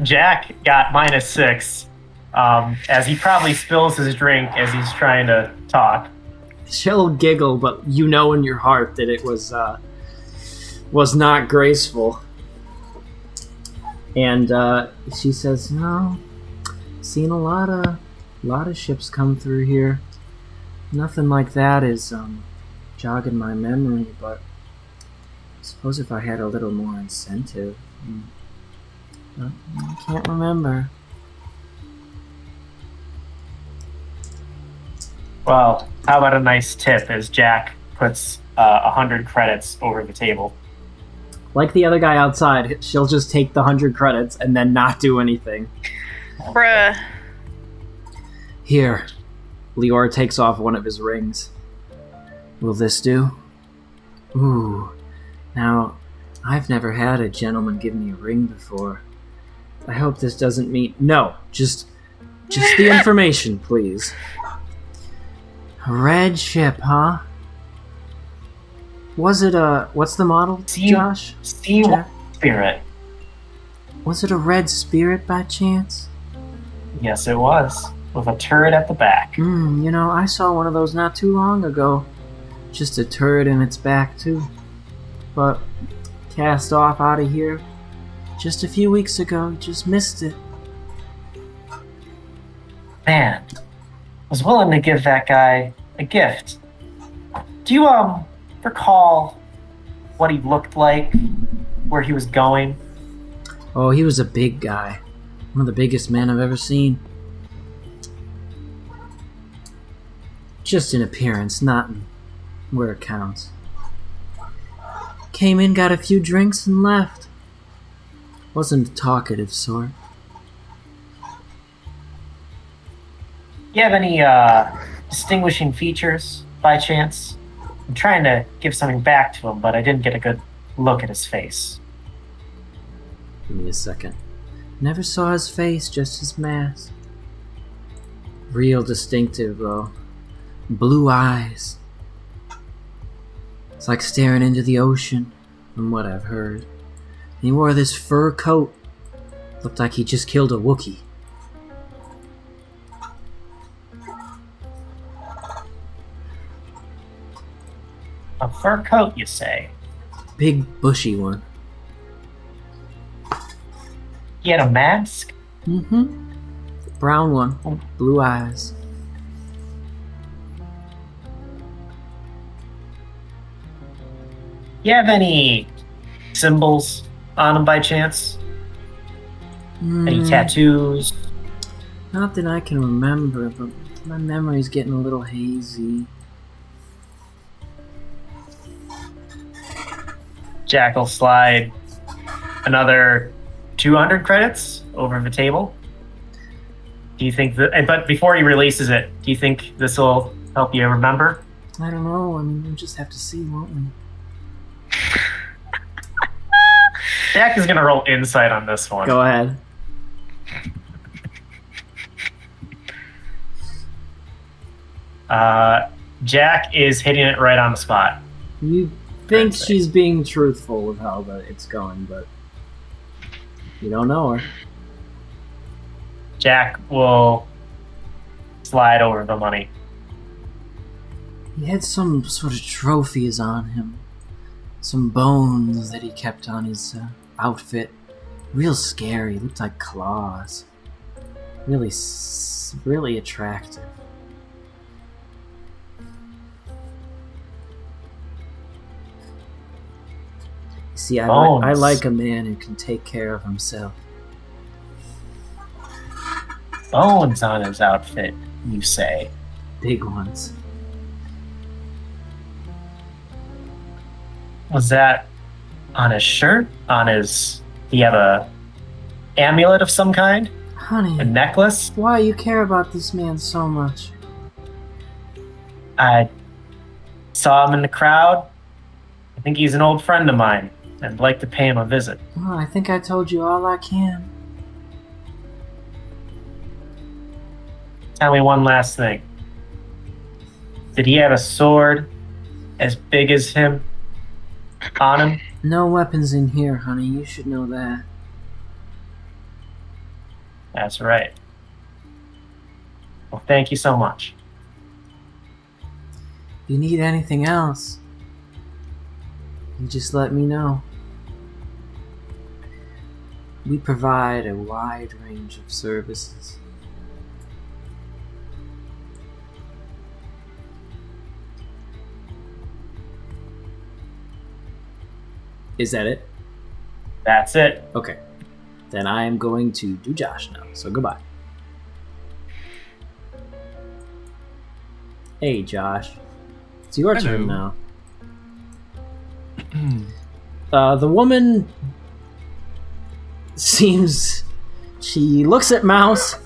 Jack got -6, as he probably spills his drink as he's trying to talk. She'll giggle, but you know in your heart that it was not graceful. And she says, "No, seen a lot of ships come through here. Nothing like that is jogging my memory, but I suppose if I had a little more incentive, I can't remember." Well, how about a nice tip as Jack puts 100 credits over the table? Like the other guy outside, she'll just take the 100 credits and then not do anything. Bruh. Here. Lior takes off one of his rings. Will this do? Ooh. Now, I've never had a gentleman give me a ring before. I hope this doesn't mean... No, just the information, please. A red ship, huh? Was it a... What's the model, Josh? Sea Jack? Spirit. Was it a red Spirit by chance? Yes, it was. With a turret at the back. You know, I saw one of those not too long ago. Just a turret in its back, too. But cast off out of here just a few weeks ago. Just missed it. Man, I was willing to give that guy a gift. Do you, recall what he looked like? Where he was going? Oh, he was a big guy. One of the biggest men I've ever seen. Just in appearance, not in where it counts. Came in, got a few drinks, and left. Wasn't a talkative sort. Do you have any, distinguishing features, by chance? I'm trying to give something back to him, but I didn't get a good look at his face. Give me a second. Never saw his face, just his mask. Real distinctive, though. Blue eyes. It's like staring into the ocean, from what I've heard. And he wore this fur coat. Looked like he just killed a Wookiee. A fur coat, you say? Big, bushy one. He had a mask? Mm-hmm. Brown one. Blue eyes. You have any symbols on him by chance? Any tattoos? Not that I can remember, but my memory's getting a little hazy. Jack will slide another 200 credits over the table. Do you think that... But before he releases it, do you think this will help you remember? I don't know. I mean, we'll just have to see, won't we? Jack is going to roll insight on this one. Go ahead. Jack is hitting it right on the spot. You think she's being truthful with how it's going, but you don't know her. Jack will slide over the money. He had some sort of trophies on him. Some bones that he kept on his outfit. Real scary. Looked like claws. Really attractive. See, I like a man who can take care of himself. Bones on his outfit, you say? Big ones. Was that on his shirt? On his... Do you have a amulet of some kind? Honey, A necklace? why you care about this man so much? I saw him in the crowd. I think he's an old friend of mine. I'd like to pay him a visit. Well, I think I told you all I can. Tell me one last thing. Did he have a sword as big as him on him? No weapons in here, honey. You should know that. That's right. Well, thank you so much. If you need anything else, you just let me know. We provide a wide range of services. Is that it? That's it. Okay. Then I am going to do Josh now, so goodbye. Hey, Josh. It's your turn now. The woman seems... She looks at Mouse,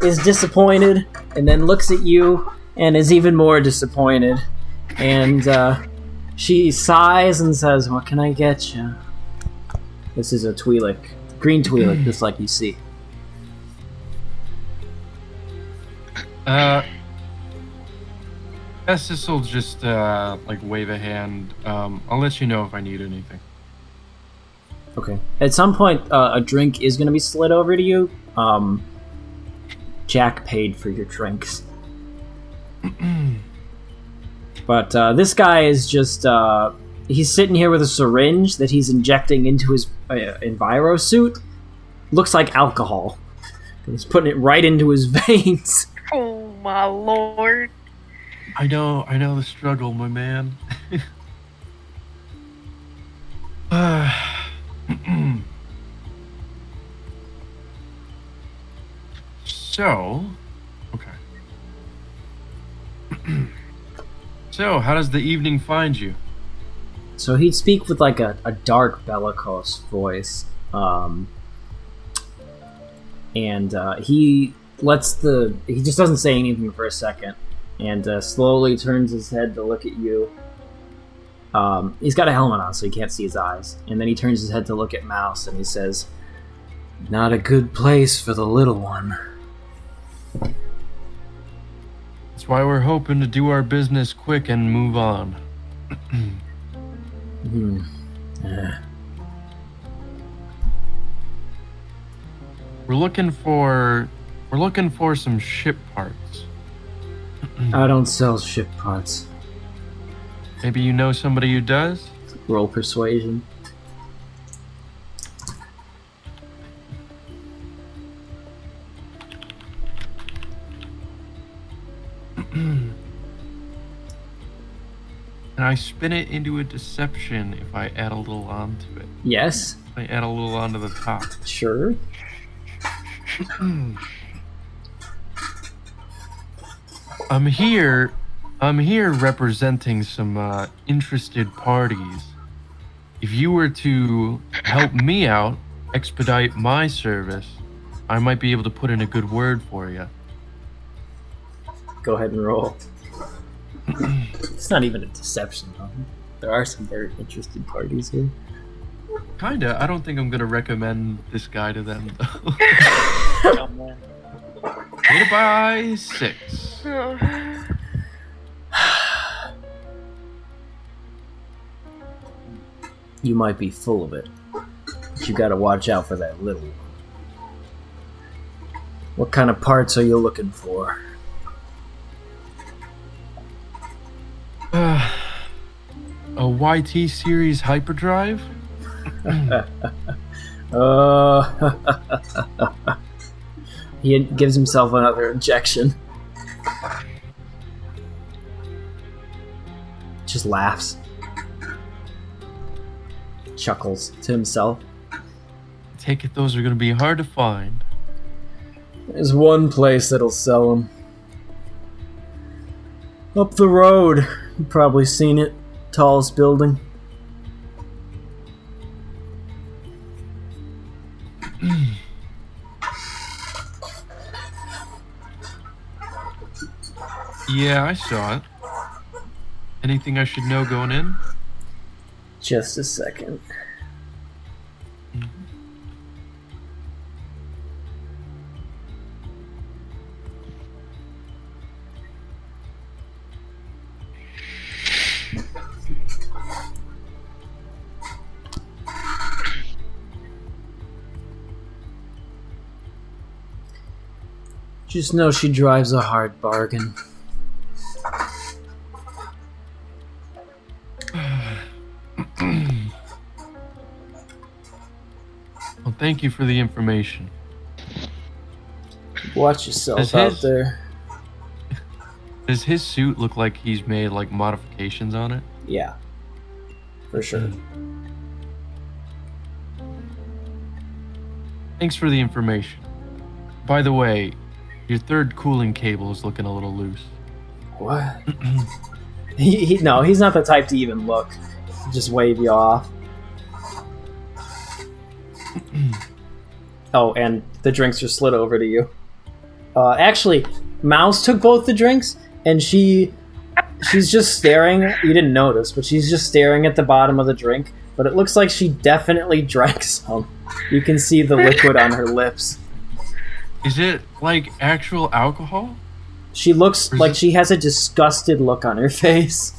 is disappointed, and then looks at you, and is even more disappointed. And she sighs and says, "What can I get you?" This is a Twi'lek. Green Twi'lek, just like you see. Estes will just like wave a hand. I'll let you know if I need anything. Okay. At some point, a drink is going to be slid over to you. Jack paid for your drinks. But this guy is just... he's sitting here with a syringe that he's injecting into his enviro suit. Looks like alcohol. He's putting it right into his veins. Oh my lord. I know the struggle, my man. So, okay. So, how does the evening find you? So he'd speak with like a dark bellicose voice. And he just doesn't say anything for a second. And slowly turns his head to look at you. He's got a helmet on, so you can't see his eyes. And then he turns his head to look at Mouse, and he says, "Not a good place for the little one." That's why we're hoping to do our business quick and move on. We're looking for some ship parts. I don't sell ship parts. Maybe you know somebody who does? Roll persuasion. And I spin it into a deception if I add a little onto it. Yes. I add a little onto the top. Sure. I'm here representing some interested parties. If you were to help me out, expedite my service, I might be able to put in a good word for you. Go ahead and roll. It's not even a deception, though. There are some very interested parties here. Kinda. I don't think I'm gonna recommend this guy to them, though. Hit it by 6. You might be full of it, but you gotta watch out for that little one. What kind of parts are you looking for? A YT series hyperdrive? He gives himself another injection. Just laughs. Chuckles to himself. Take it those are gonna be hard to find. There's one place that'll sell them. Up the road. You've probably seen it. Tallest building. Yeah, I saw it. Anything I should know going in? Just a second. Just know she drives a hard bargain. Well, thank you for the information. Watch yourself out there. Does his suit look like he's made like modifications on it? Yeah. For sure. Thanks for the information. By the way, your third cooling cable is looking a little loose. What? No, he's not the type to even look. He'll just wave you off. Oh, and the drinks are slid over to you. Actually, Mouse took both the drinks, and she's just staring. You didn't notice, but she's just staring at the bottom of the drink. But it looks like she definitely drank some. You can see the liquid on her lips. Is it like actual alcohol? She looks like she has a disgusted look on her face.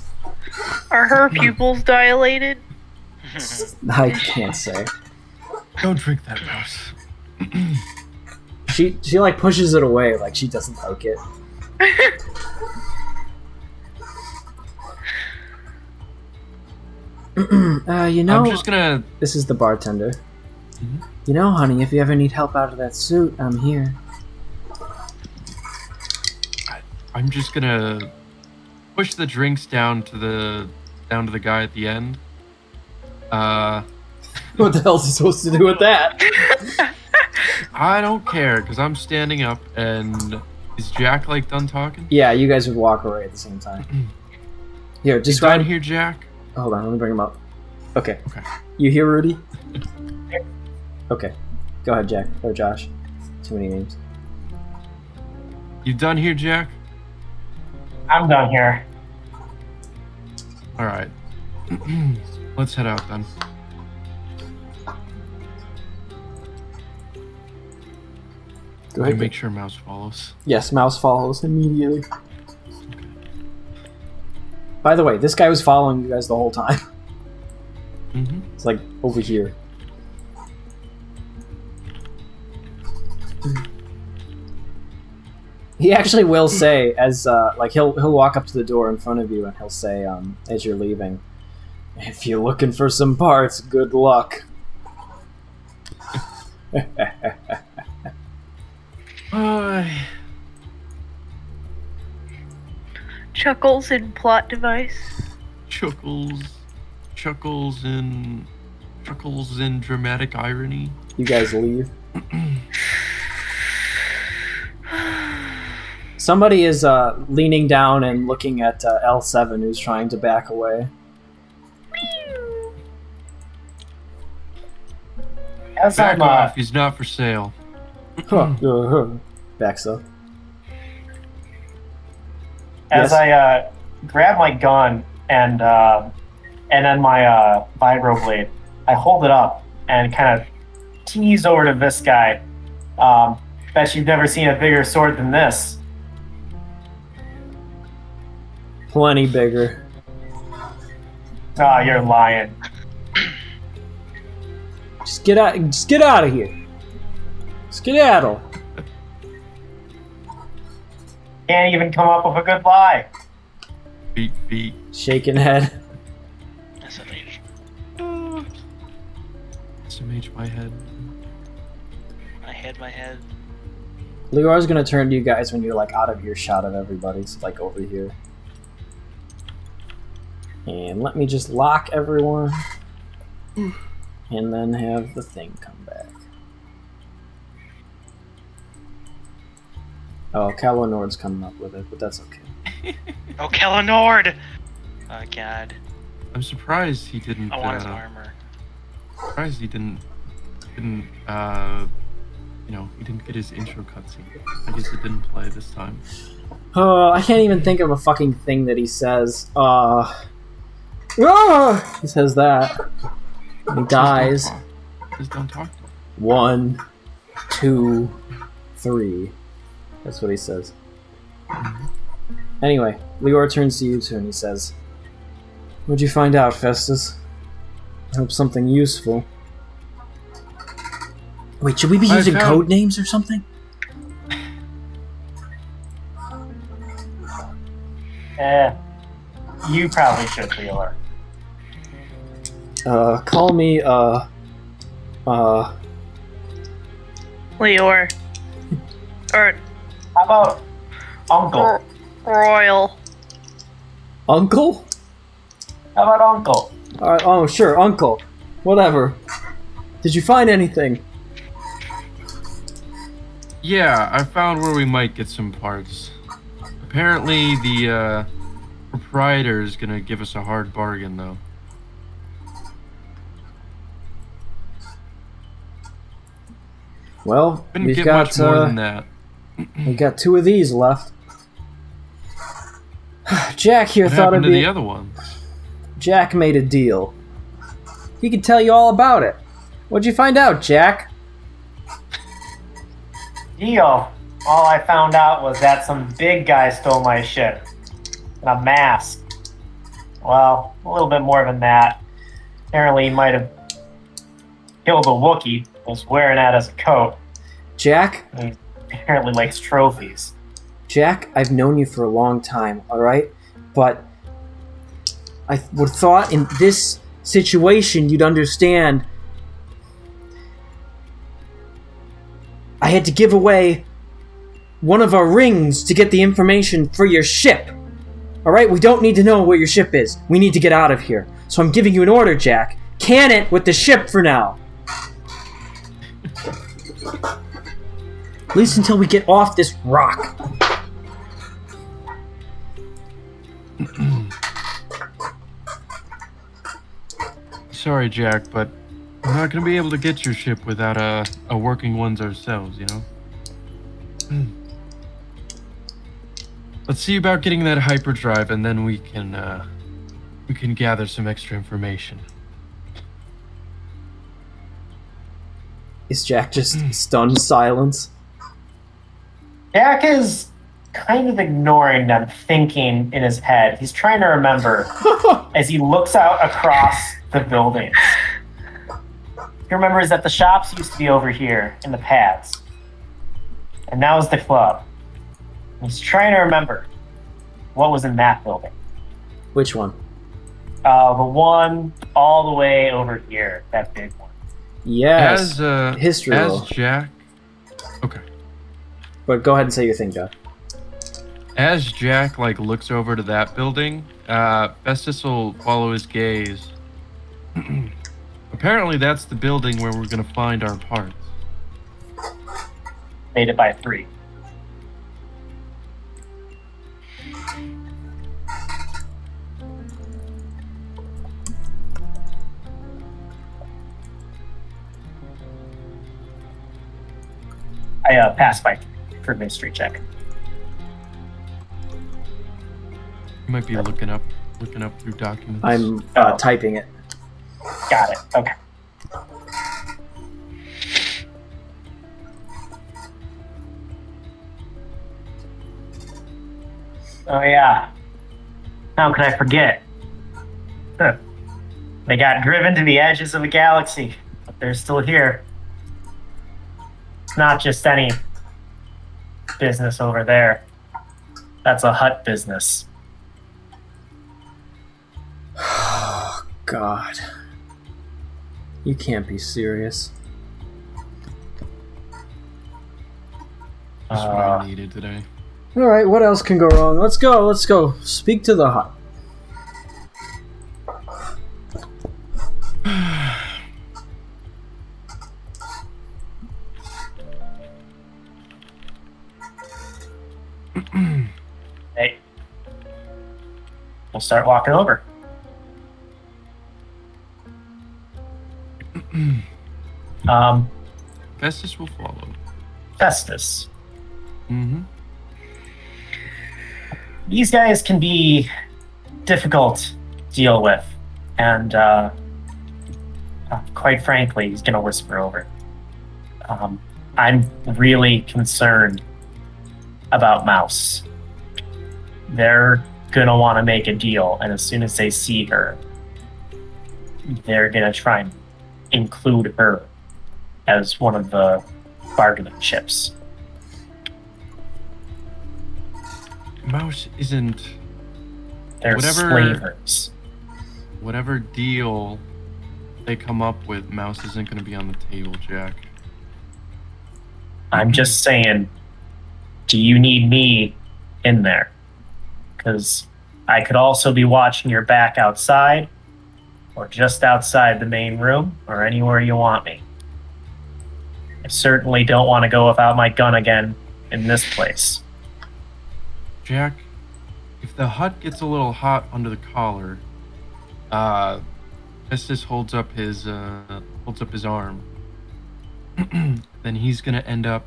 Are her pupils dilated? I can't say. Don't drink that, Mouse. She like pushes it away, like she doesn't like it. You know, I'm just gonna. this is the bartender. You know, honey, if you ever need help out of that suit, I'm here. I'm just gonna push the drinks down to the guy at the end. What the hell is he supposed to do with that? I don't care because I'm standing up. And is Jack like done talking? Yeah, you guys would walk away at the same time. Here, just You done run here, Jack? Hold on, let me bring him up. Okay. Okay. You hear Rudy? Okay. Go ahead, Jack. Or Josh. Too many names. You done here, Jack? I'm done here. All right. Let's head out then. Go And ahead. make sure Mouse follows. Yes, Mouse follows immediately. By the way, this guy was following you guys the whole time. Mm-hmm. It's like over here. He actually will say, as like he'll walk up to the door in front of you and he'll say, as you're leaving, "If you're looking for some parts, good luck." Chuckles in plot device. Chuckles in dramatic irony. You guys leave. Somebody is leaning down and looking at L7, who's trying to back away. As Back I'm off, he's not for sale. Backs up. as Yes. I grab my gun and then my vibro blade, I hold it up and kind of tease over to this guy. Bet you've never seen a bigger sword than this. Plenty bigger. Ah, you're lying. Just get out of here. Skedaddle. Can't even come up with a good lie. Beat. Shaking head. SMH. SMH my head. My head. Leor's gonna turn to you guys when you're like out of earshot of everybody, so like over here. And let me just lock everyone. And then have the thing come back. Oh, Kalanord's coming up with it, but that's okay. Oh, Kellanord! Oh, God. I'm surprised he didn't. I want his armor. Surprised he didn't. He didn't get his intro cutscene. I guess it didn't play this time. I can't even think of a fucking thing that he says. He says that. He dies. Just don't talk to him. 1, 2, 3. That's what he says. Anyway, Leor turns to you two and he says, "What'd you find out, Festus? I hope something useful." Wait, should we be using code names or something? You probably should, Wheeler. Call me, Leor. Or How about Uncle? Royal. Uncle? How about Uncle? Oh, sure, Uncle. Whatever. Did you find anything? Yeah, I found where we might get some parts. Apparently, the proprietor is gonna give us a hard bargain, though. Well, Couldn't we've get got much more than that. we got 2 of these left. Jack here What thought happened it'd to be. the other ones? Jack made a deal. He could tell you all about it. What'd you find out, Jack? Deal. All I found out was that some big guy stole my ship. And a mask. Well, a little bit more than that. Apparently he might have killed a Wookiee, was wearing that as a coat. Jack? He apparently likes trophies. Jack, I've known you for a long time, alright? But I would have thought in this situation you'd understand. I had to give away one of our rings to get the information for your ship. Alright, we don't need to know where your ship is. We need to get out of here. So I'm giving you an order, Jack. Can it with the ship for now. At least until we get off this rock. Sorry, Jack, but we're not gonna be able to get your ship without a working ones ourselves, you know? Let's see about getting that hyperdrive, and then we can gather some extra information. Is Jack just stunned silence? Jack is kind of ignoring them, thinking in his head. He's trying to remember as he looks out across the buildings. He remembers that the shops used to be over here in the pads. And now is the club. He's trying to remember what was in that building. Which one? The one all the way over here, that big one. Yes. History as roll. Jack. Okay. But go ahead and say your thing, Jack. As Jack looks over to that building, Festus will follow his gaze. Apparently, that's the building where we're gonna find our parts. Made it by 3. I passed by 3 for mystery check. You might be looking up through documents. I'm typing it. Got it. Okay. Oh yeah. How could I forget? Huh. They got driven to the edges of the galaxy, but they're still here. It's not just any business over there. That's a hut business. Oh, God. You can't be serious. That's what I needed today. Alright, what else can go wrong? Let's go. Speak to the hut. Hey. We'll start walking over. Festus will follow. Festus. Mm-hmm. These guys can be difficult to deal with, and quite frankly, he's gonna whisper over. I'm really concerned about Mouse. They're gonna want to make a deal, and as soon as they see her, they're gonna try and include her as one of the bargaining chips. Mouse isn't. They're slavers. Whatever deal they come up with, Mouse isn't going to be on the table, Jack. I'm just saying, do you need me in there? Because I could also be watching your back outside, or just outside the main room, or anywhere you want me. I certainly don't want to go without my gun again in this place. Jack, if the hut gets a little hot under the collar, Estes holds up his arm. Then he's gonna end up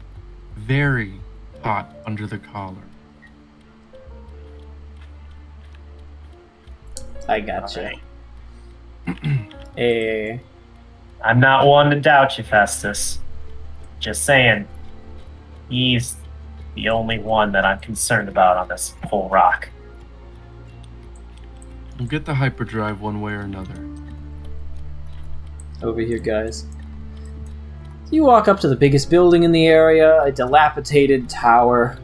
very hot under the collar. I gotcha. I'm not one to doubt you, Festus. Just saying, he's the only one that I'm concerned about on this whole rock. We'll get the hyperdrive one way or another. Over here, guys. You walk up to the biggest building in the area, a dilapidated tower.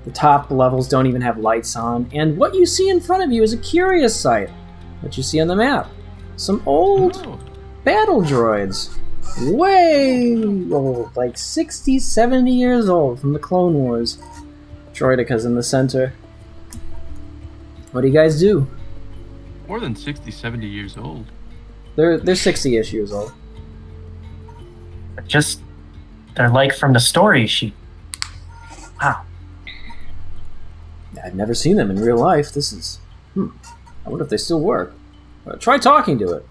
The top levels don't even have lights on, and what you see in front of you is a curious sight. What you see on the map. Some old battle droids. Way old, like 60, 70 years old from the Clone Wars. Droideca's in the center. What do you guys do? More than 60, 70 years old. They're 60-ish years old. Just, they're like from the story. Wow. I've never seen them in real life. This is... I wonder if they still work. Try talking to it.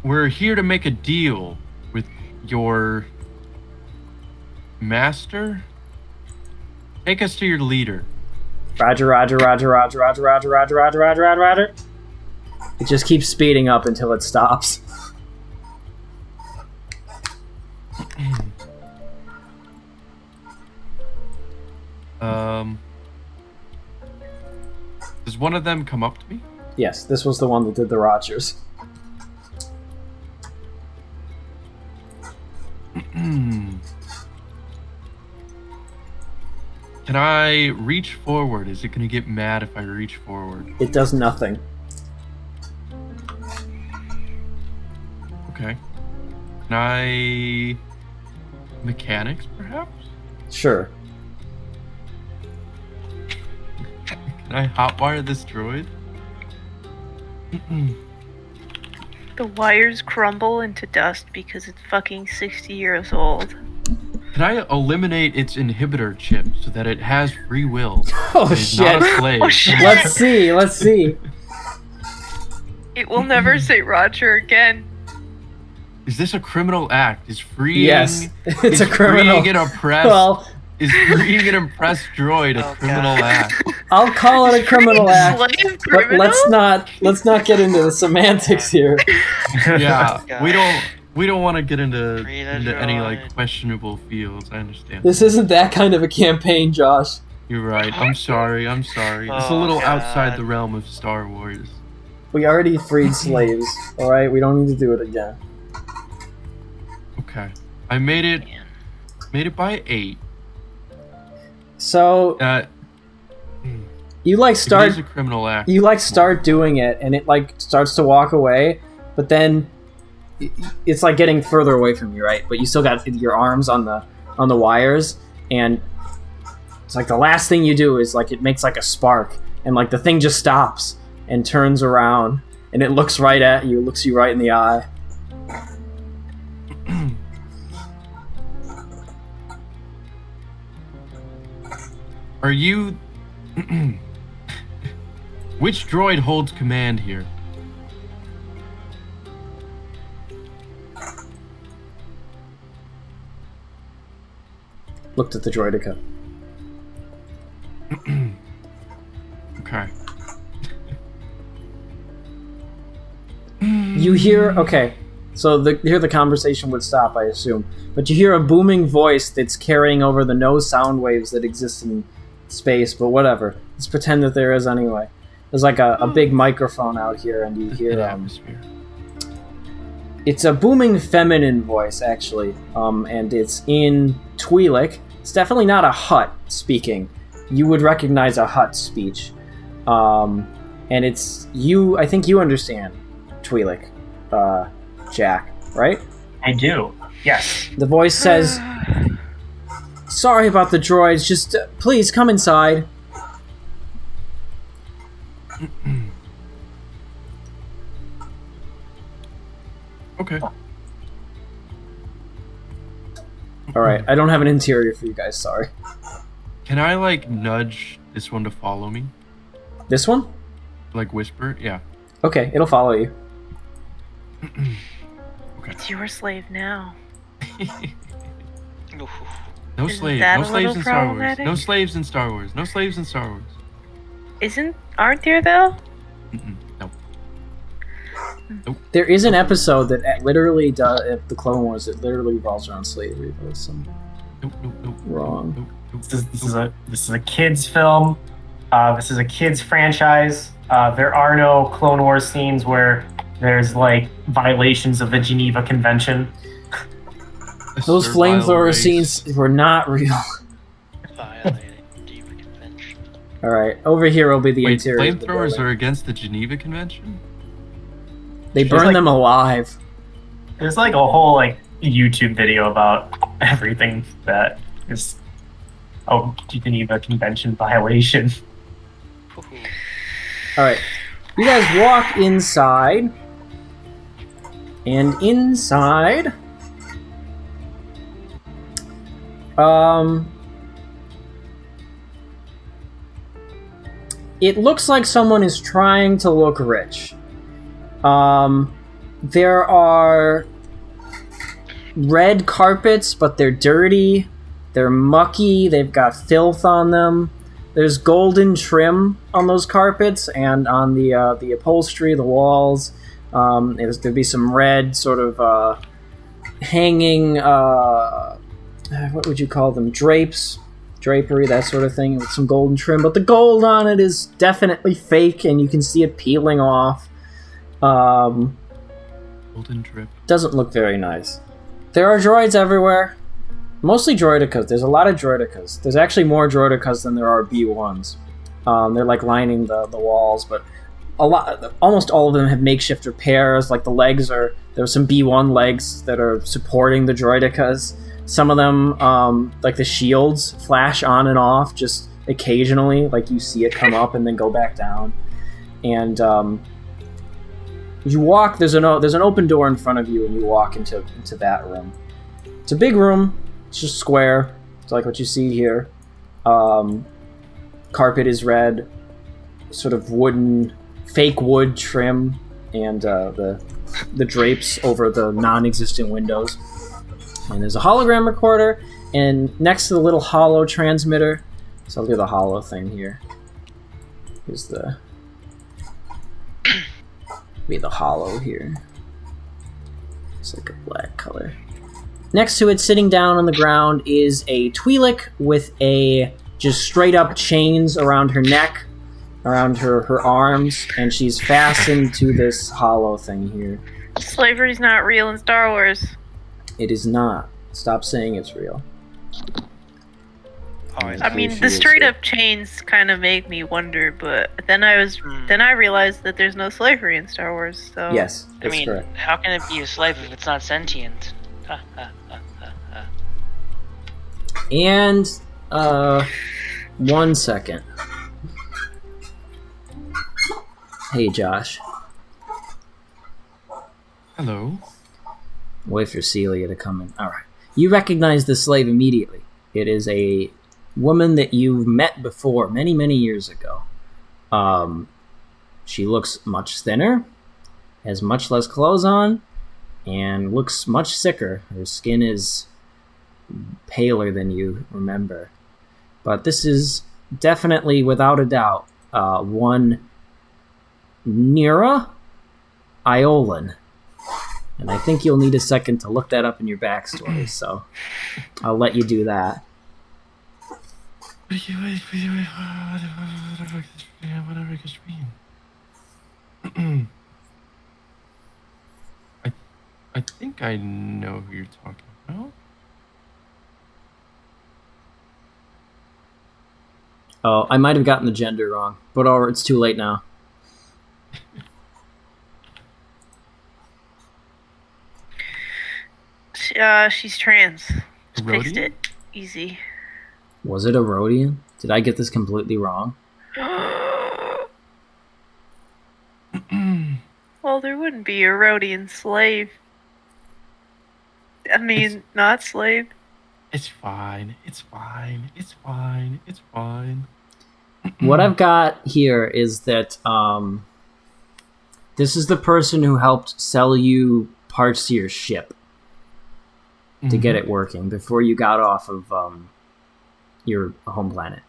We're here to make a deal with your master. Take us to your leader. Roger. It just keeps speeding up until it stops. Does one of them come up to me? Yes, this was the one that did the Rogers. Can I reach forward? Is it going to get mad if I reach forward? It does nothing. Okay. Can I... Mechanics, perhaps? Sure. Can I hotwire this droid? The wires crumble into dust because it's fucking 60 years old. Can I eliminate its inhibitor chip so that it has free will? Oh It's shit. not a slave. Oh, shit. Let's see. It will never say Roger again. Is this a criminal act? Is freeing... Yes, it's is a criminal. Freeing an oppressed... Well, Is freeing an impressed droid a Oh, criminal God. act? I'll call it a criminal act, Slave but criminal? let's not get into the semantics here. Yeah, God. we don't want to get into Free the any like droid. questionable fields. I understand. This isn't that kind of a campaign, Josh. You're right. I'm sorry. It's a Oh, little outside God. the realm of Star Wars. We already freed slaves, alright? We don't need to do it again. Okay, I made it by 8. So, you like It start is a criminal act. you like start doing it and it like starts to walk away, but then it's like getting further away from you, right? But you still got your arms on the wires, and it's like the last thing you do is like it makes like a spark, and like the thing just stops and turns around and it looks right at you, looks you right in the eye. Are you? Which droid holds command here? Looked at the droidica. Okay. You hear, okay, so here the conversation would stop, I assume, but you hear a booming voice that's carrying over the no sound waves that exist in space, but whatever. Let's pretend that there is anyway. There's like a big microphone out here, and you hear atmosphere. it's a booming feminine voice, actually, and it's in Twi'lek. It's definitely not a Hutt speaking. You would recognize a Hutt speech. And it's you, I think you understand Twi'lek, Jack, right? I do. Yes. The voice says, "Sorry about the droids, just please come inside." Okay. All right, I don't have an interior for you guys. Sorry. Can I like nudge this one to follow me? This one? Like whisper? Yeah. Okay, it'll follow you. Okay. It's your slave now. Oof. No Isn't slaves. that No a slaves little in Star Wars. problematic? No slaves in Star Wars. No slaves in Star Wars. Aren't there though? No. There is an episode that literally does the Clone Wars. It literally revolves around slavery. That's some Nope. wrong. This is a kids film. This is a kids franchise. There are no Clone Wars scenes where there's like violations of the Geneva Convention. Those flamethrower scenes were not real. Violating Geneva Convention. All right, over here will be the Wait, interior. Of the flamethrowers building. are against the Geneva Convention? They There's burn like- them alive. There's like a whole like YouTube video about everything that is Geneva Convention violation. Ooh. All right, you guys walk inside, and inside, it looks like someone is trying to look rich. There are red carpets, but they're dirty. They're mucky. They've got filth on them. There's golden trim on those carpets and on the upholstery, the walls. There'd be some red sort of hanging, what would you call them? Drapery, that sort of thing, with some golden trim. But the gold on it is definitely fake, and you can see it peeling off. Golden drip. Doesn't look very nice. There are droids everywhere. Mostly droidicas. There's a lot of droidicas. There's actually more droidicas than there are B1s. They're like lining the walls, but almost all of them have makeshift repairs. Like there's some B1 legs that are supporting the droidicas. Some of them, like the shields, flash on and off just occasionally. Like you see it come up and then go back down. And you walk. There's an open door in front of you, and you walk into that room. It's a big room. It's just square. It's like what you see here. Carpet is red, sort of fake wood trim, and the drapes over the non-existent windows. And there's a hologram recorder, and next to the little holo transmitter, so I'll do the holo thing here. Here's the holo here. It's like a black color. Next to it, sitting down on the ground, is a Twi'lek with just straight up chains around her neck, around her arms, and she's fastened to this hollow thing here. Slavery's not real in Star Wars. It is not. Stop saying it's real. Always. I mean, She the is straight real. up chains kind of make me wonder, but then I realized that there's no slavery in Star Wars. So Yes, I that's mean, correct. how can it be a slave if it's not sentient? Ha, ha, ha, ha, ha. And 1 second. Hey, Josh. Hello. Wait for Celia to come in. All right. You recognize the slave immediately. It is a woman that you've met before many, many years ago. She looks much thinner, has much less clothes on, and looks much sicker. Her skin is paler than you remember. But this is definitely, without a doubt, one Nira Iolan. And I think you'll need a second to look that up in your backstory, so I'll let you do that. Whatever this mean. I think I know who you're talking about. Oh, I might have gotten the gender wrong, but it's too late now. she's trans. Just fixed Rhodian? it. Easy. Was it a Rhodian? Did I get this completely wrong? Well, there wouldn't be a Rhodian slave. I mean, not slave. It's fine. It's fine. It's fine. It's fine. What I've got here is that this is the person who helped sell you parts to your ship to get it working before you got off of your home planet.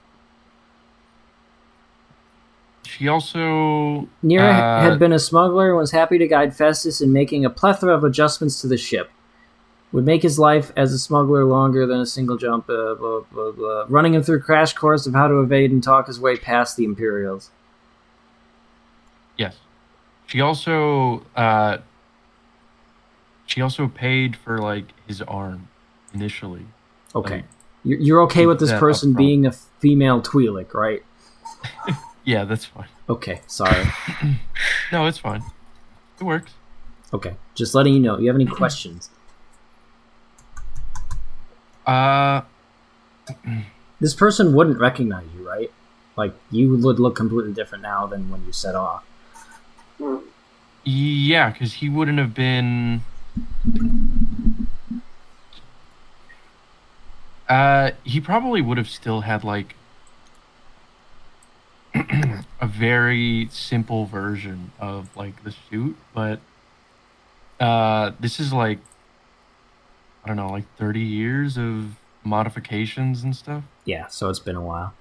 She also Nira had been a smuggler and was happy to guide Festus in making a plethora of adjustments to the ship. Would make his life as a smuggler longer than a single jump, blah, blah, blah. Running him through a crash course of how to evade and talk his way past the Imperials. Yes. She also paid for like his arm initially. Okay. Like, you're okay with this that person upfront. being a female Twi'lek, right? Yeah, that's fine. Okay, sorry. No, it's fine. It works. Okay, just letting you know. You have any questions? This person wouldn't recognize you, right? Like, you would look completely different now than when you set off. Yeah, because he wouldn't have been. He probably would have still had like a very simple version of like the suit, but this is like I don't know, like 30 years of modifications and stuff. Yeah, so it's been a while.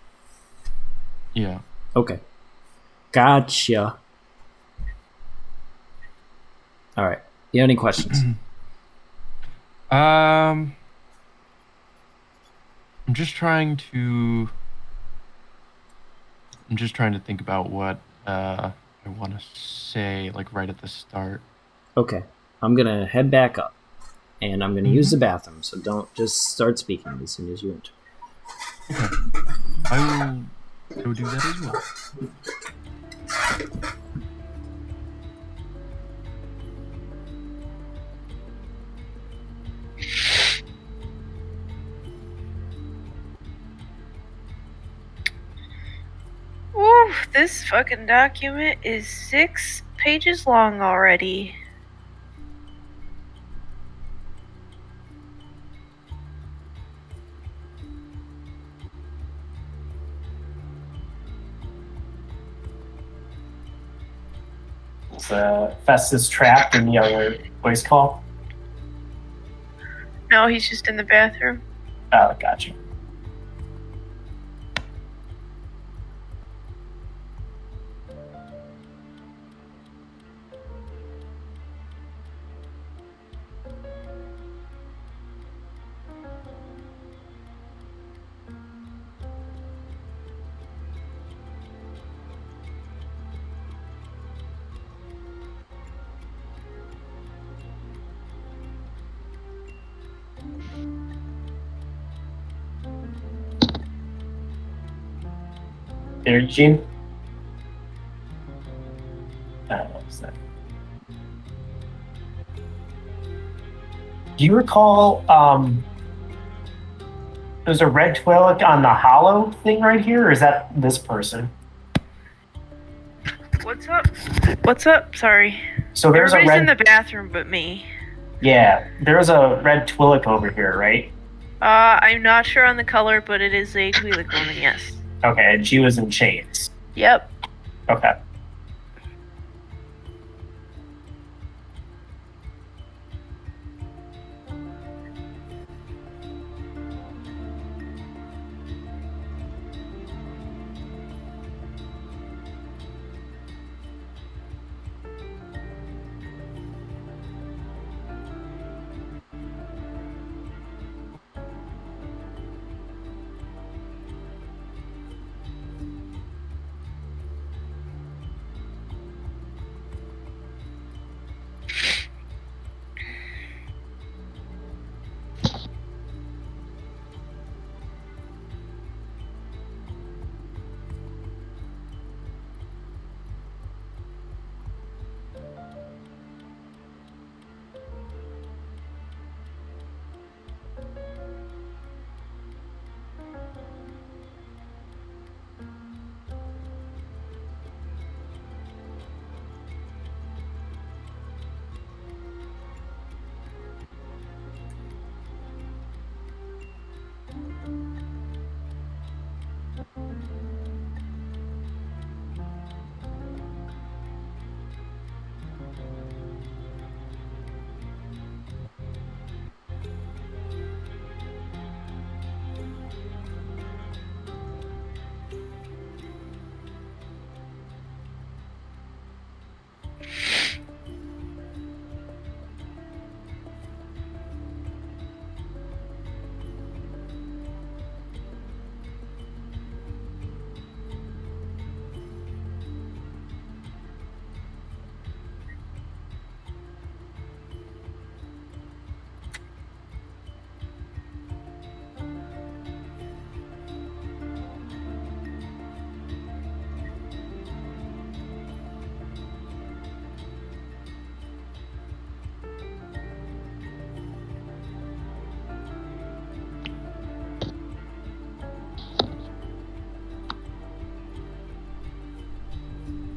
Yeah. Okay. Gotcha. Alright. You have any questions? I'm just trying to think about what I want to say like right at the start. Okay. I'm gonna head back up. And I'm gonna use the bathroom, so don't just start speaking as soon as you enter. I will go do that as well. Ooh, this fucking document is 6 pages long already. Is Festus trapped in the other voice call? No, he's just in the bathroom. Oh, gotcha. There, Eugene? What was that? Do you recall there's a red Twi'lek on the hollow thing right here, or is that this person? What's up? What's up? Sorry. So there's Everybody's a in red. the bathroom but me. Yeah, there's a red Twi'lek over here, right? I'm not sure on the color, but it is a Twi'lek woman, yes. Okay, and she was in chains. Yep. Okay.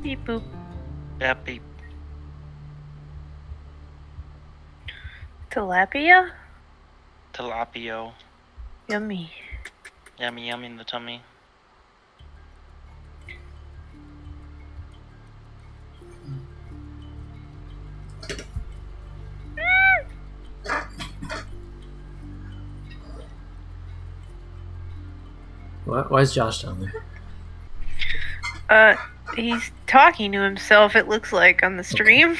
Beep boop. Yep, beep. Tilapia? Tilapio. Yummy. Yummy, yummy in the tummy. Why is Josh down there? He's talking to himself, it looks like, on the stream.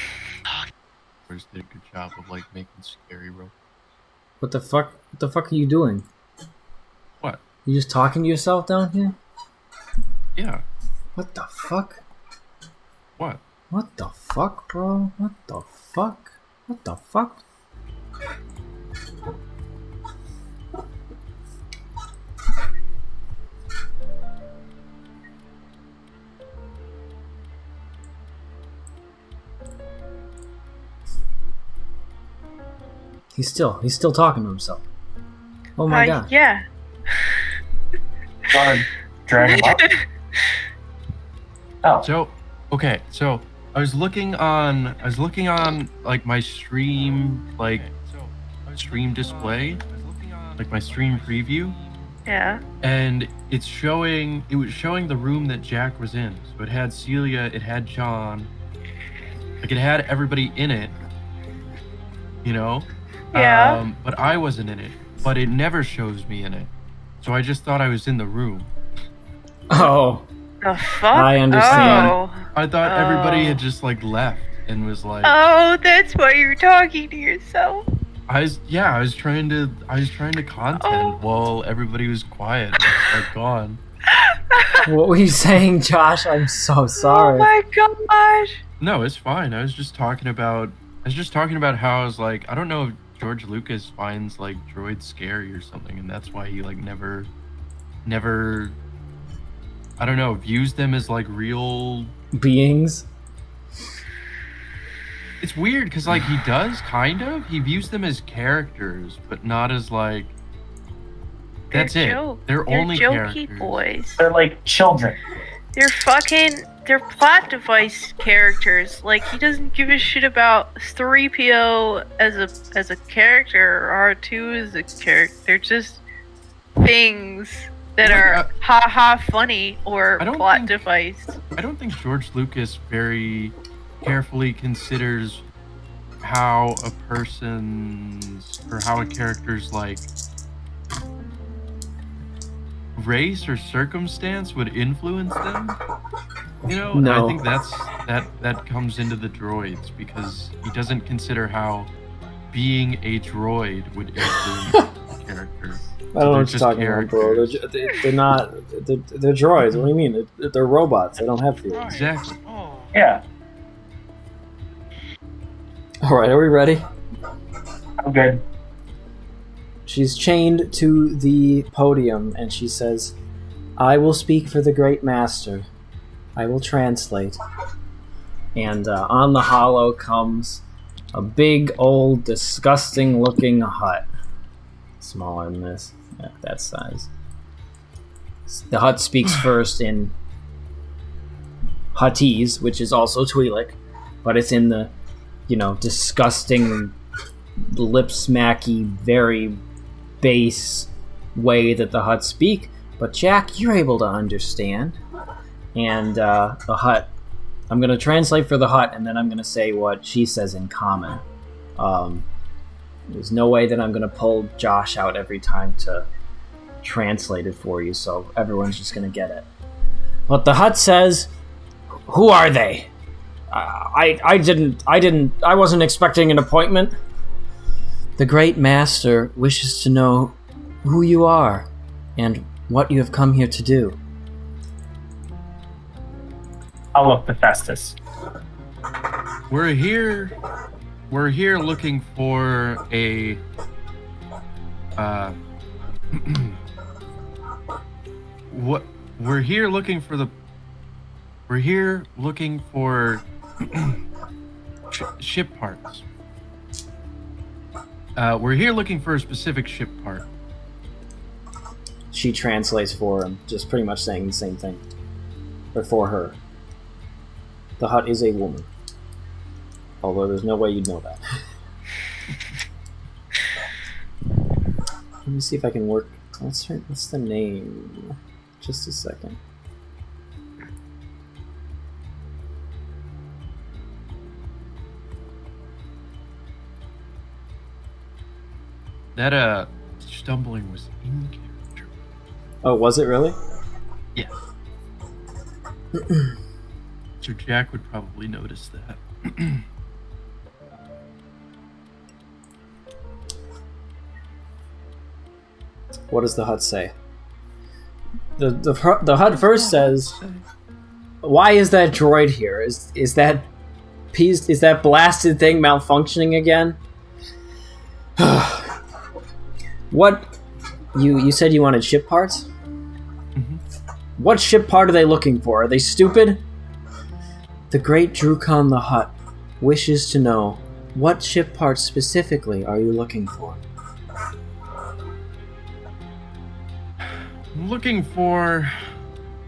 Did a good job of like making scary robots. What the fuck? What the fuck are you doing? What? You just talking to yourself down here? Yeah. What the fuck? What? What the fuck, bro? What the fuck? What the fuck? He's still talking to himself. Oh my god. Yeah. Guard, drag him up. Oh, So, okay, so I was looking on like my stream stream display, like my stream preview, Yeah. and it was showing the room that Jack was in. So it had Celia, it had John, like it had everybody in it, you know? Yeah. But I wasn't in it. But it never shows me in it. So I just thought I was in the room. Oh. The fuck? I understand. Oh. I thought everybody Oh. had just like left and was like Oh, that's why you're talking to yourself. I was trying to content Oh. while everybody was quiet, like gone. What were you saying, Josh? I'm so sorry. Oh my gosh. No, it's fine. I was just talking about how I was like, I don't know if George Lucas finds like droids scary or something, and that's why he like never I don't know, views them as like real. Beings? It's weird because like he does kind of. He views them as characters, but not as like. That's it. They're only jokey characters. boys. they're like children. They're plot device characters. Like, he doesn't give a shit about 3PO as a character or R2 as a character. They're just things that Like, are ha funny or I don't plot think- device. I don't think George Lucas very carefully considers how a character's like race or circumstance would influence them. You know, and No. I think that comes into the droids because he doesn't consider how being a droid would influence the character. I don't know what They're you're just talking about, bro. They're not. They're droids. What do you mean? They're robots. They don't have feelings. Exactly. Oh. Yeah, All right, are we ready? I'm good. She's chained to the podium and she says, I will speak for the great master. I will translate. And on the hollow comes a big, old, disgusting looking hut. Smaller than this. Yeah, that size. The hut speaks first in Huttese, which is also Twi'lek, but it's in the, disgusting, lip-smacky, very base way that the Hutt speak. But Jack, you're able to understand. And the Hutt, I'm going to translate for the Hutt, and then I'm going to say what she says in common. There's no way that I'm going to pull Josh out every time to translate it for you, so everyone's just going to get it. But the Hutt says, who are they? I wasn't expecting an appointment. The great master wishes to know who you are and what you have come here to do. I'll look the Festus. We're here looking for a what we're here looking for ship parts. We're here looking for a specific ship part. She translates for him, just pretty much saying the same thing. Or for her. The hut is a woman. Although there's no way you'd know that. Let me see if I can work. What's the name? Just a second. That stumbling was in character. Oh, was it really? Yeah. Sir Jack would probably notice that. What does the hut say? The hut first says, "Why is that droid here? Is that blasted thing malfunctioning again?" What? You said you wanted ship parts? Mm-hmm. What ship part are they looking for? Are they stupid? The great Drucon the Hutt wishes to know, what ship parts specifically are you looking for? I'm looking for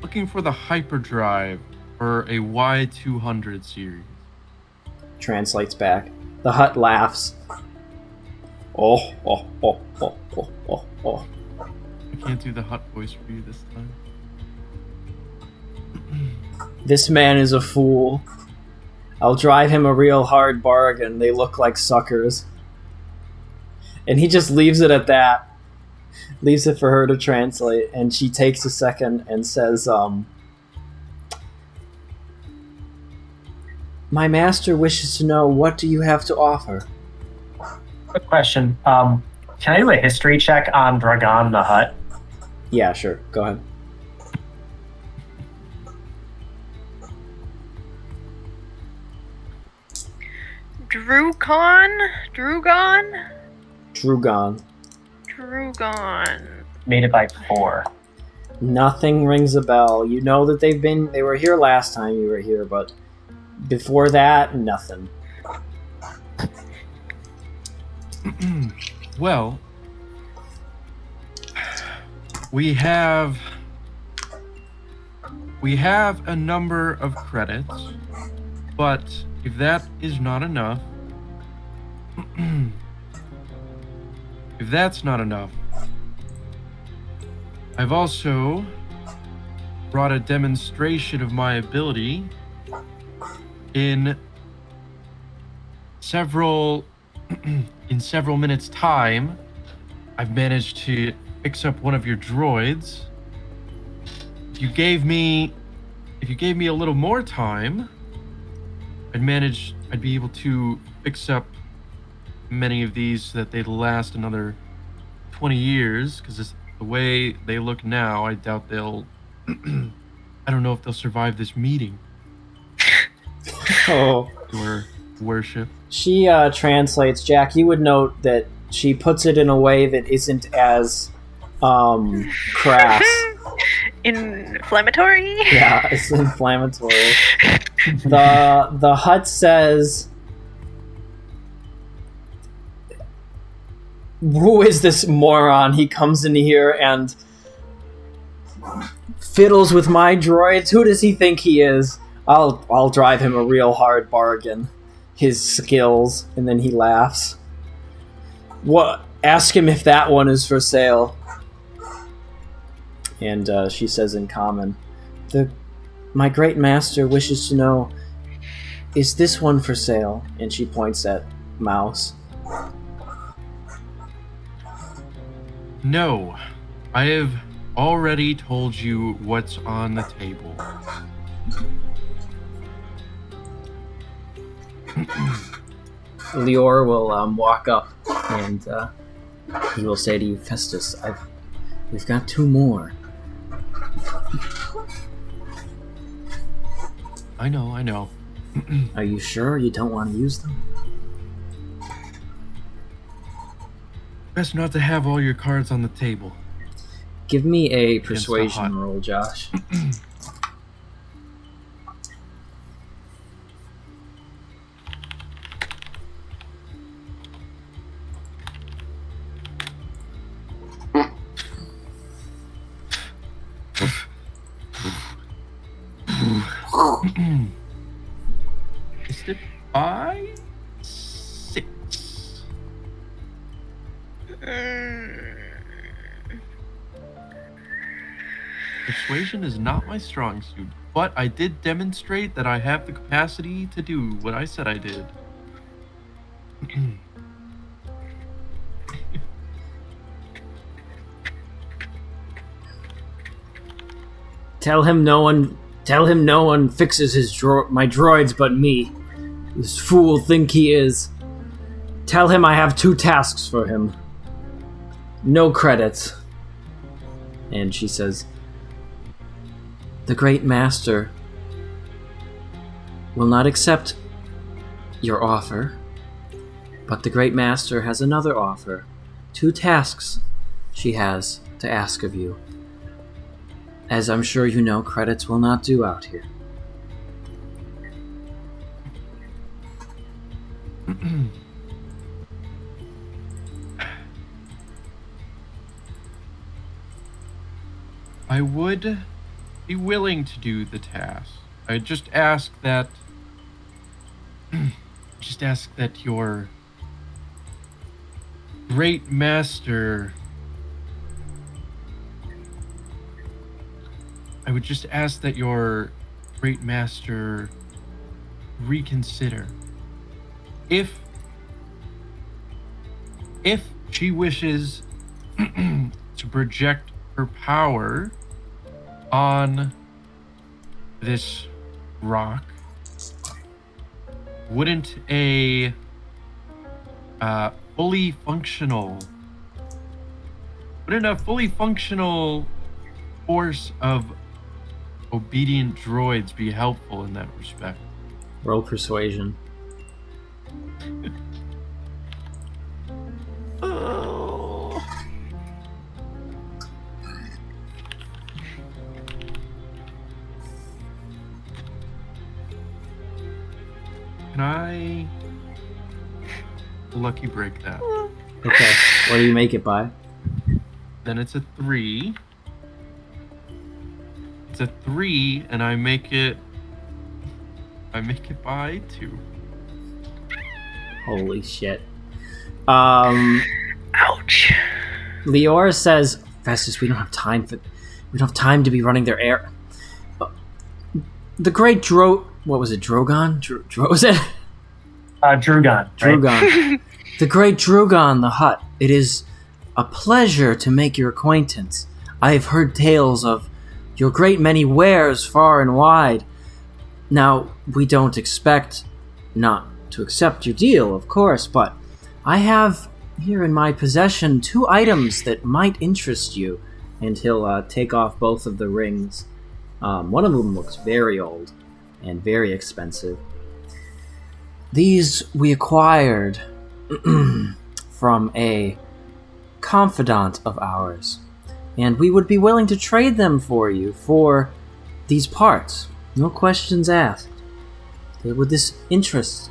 the hyperdrive for a Y200 series. Translates back. The Hutt laughs. Oh. I can't do the Hutt voice for you this time. This man is a fool. I'll drive him a real hard bargain. They look like suckers. And he just leaves it at that. Leaves it for her to translate. And she takes a second and says, my master wishes to know, what do you have to offer? Quick question. Can I do a history check on Dragon the Hutt? Yeah, sure. Go ahead. Drugon. Made it by 4. Nothing rings a bell. You know that they were here last time you were here, but before that, nothing. Well, we have a number of credits, but if that is not enough, if that's not enough, I've also brought a demonstration of my ability in several minutes' time. I've managed to fix up one of your droids. If you gave me a little more time, I'd be able to fix up many of these so that they'd last another 20 years, because the way they look now, I doubt they'll I don't know if they'll survive this meeting. Oh. Or worship. She translates. Jack, you would note that she puts it in a way that isn't as crass. Inflammatory? Yeah, it's inflammatory. The Hutt says, who is this moron? He comes in here and fiddles with my droids. Who does he think he is? I'll drive him a real hard bargain. His skills. And then he laughs. What? Ask him if that one is for sale. And she says in common, my great master wishes to know, is this one for sale? And she points at Mouse. No, I have already told you what's on the table. Lior will walk up and he will say to you, Festus, we've got 2 more. I know. Are you sure you don't want to use them? Best not to have all your cards on the table. Give me a Against the persuasion Hutt. roll, Josh. Missed it by 6. Persuasion is not my strong suit, but I did demonstrate that I have the capacity to do what I said I did. Tell him no one fixes my droids but me. This fool think he is. Tell him I have 2 tasks for him. No credits. And she says, the Great Master will not accept your offer, but the Great Master has another offer. 2 tasks she has to ask of you. As I'm sure you know, credits will not do out here. I would be willing to do the task. I just ask that your Great Master, I would just ask that your Great Master reconsider. If she wishes to project her power on this rock, wouldn't a fully functional force of obedient droids be helpful in that respect? Roll persuasion. Can I lucky break that? Okay. What do you make it by? Then it's a 3. It's a 3, and I make it by 2. Holy shit. Ouch. Lior says, Festus, we don't have time to be running their air. The great what was it, Drogon? Was it? Drugon. Right? Drogon. The great Drogon the Hutt. It is a pleasure to make your acquaintance. I have heard tales of your great many wares far and wide. Now, we don't expect not to accept your deal, of course, but I have here in my possession 2 items that might interest you. And he'll take off both of the rings. One of them looks very old and very expensive. These we acquired from a confidant of ours, and we would be willing to trade them for you for these parts. No questions asked. Would this interest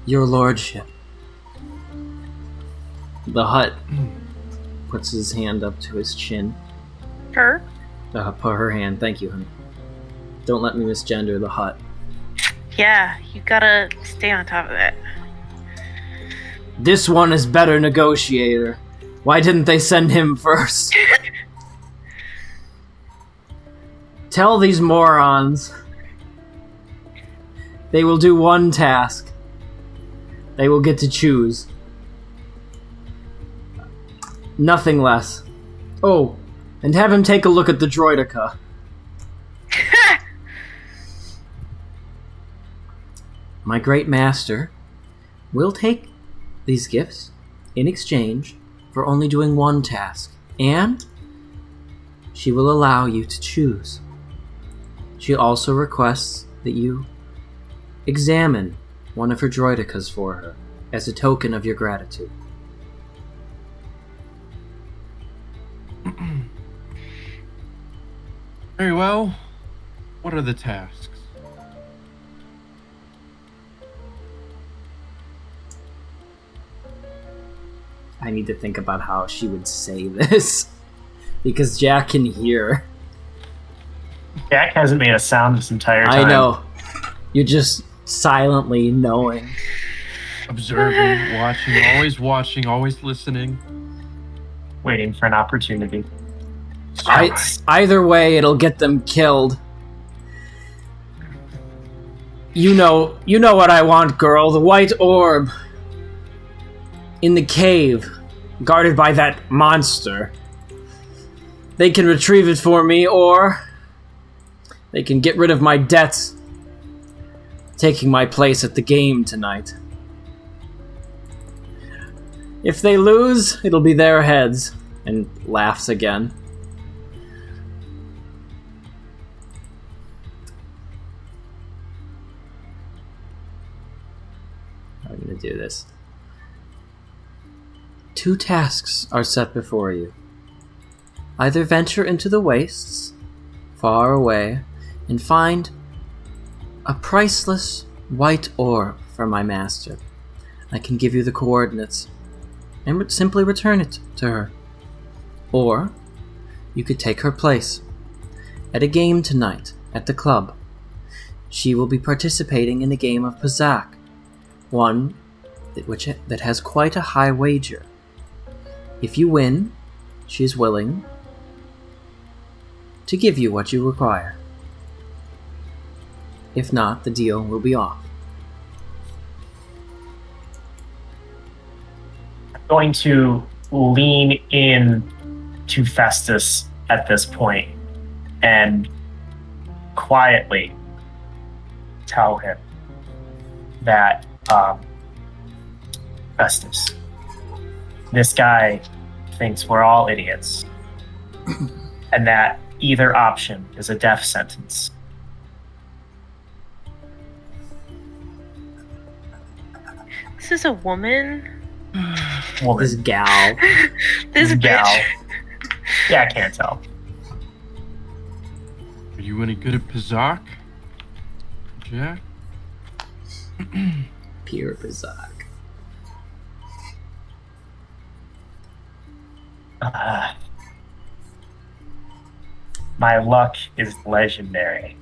your lordship? The Hutt puts his hand up to his chin. Her? Put her hand. Thank you, honey. Don't let me misgender the Hutt. Yeah, you gotta stay on top of that. This one is better negotiator. Why didn't they send him first? Tell these morons they will do 1 task. They will get to choose. Nothing less. Oh, and have him take a look at the droidica. My great master will take these gifts in exchange for only doing 1 task, and she will allow you to choose. She also requests that you examine one of her droidicas for her as a token of your gratitude. Very well. What are the tasks? I need to think about how she would say this. Because Jack can hear. Jack hasn't made a sound this entire time. I know. You're just silently knowing. Observing, watching, always listening. Waiting for an opportunity. Either way, it'll get them killed. You know what I want, girl. The white orb. In the cave. Guarded by that monster. They can retrieve it for me, or they can get rid of my debts, taking my place at the game tonight. If they lose, it'll be their heads. And laughs again. How are we gonna do this? 2 tasks are set before you. Either venture into the wastes, far away, and find a priceless white orb for my master. I can give you the coordinates and simply return it to her. Or you could take her place at a game tonight at the club. She will be participating in a game of Pazak, one that has quite a high wager. If you win, she is willing to give you what you require. If not, the deal will be off. I'm going to lean in to Festus at this point and quietly tell him that, Festus, this guy thinks we're all idiots, and that either option is a death sentence. This is a woman. This gal. This gal. bitch. Yeah, I can't tell. Are you any good at Pazak, Jack? Pure Pazak. My luck is legendary.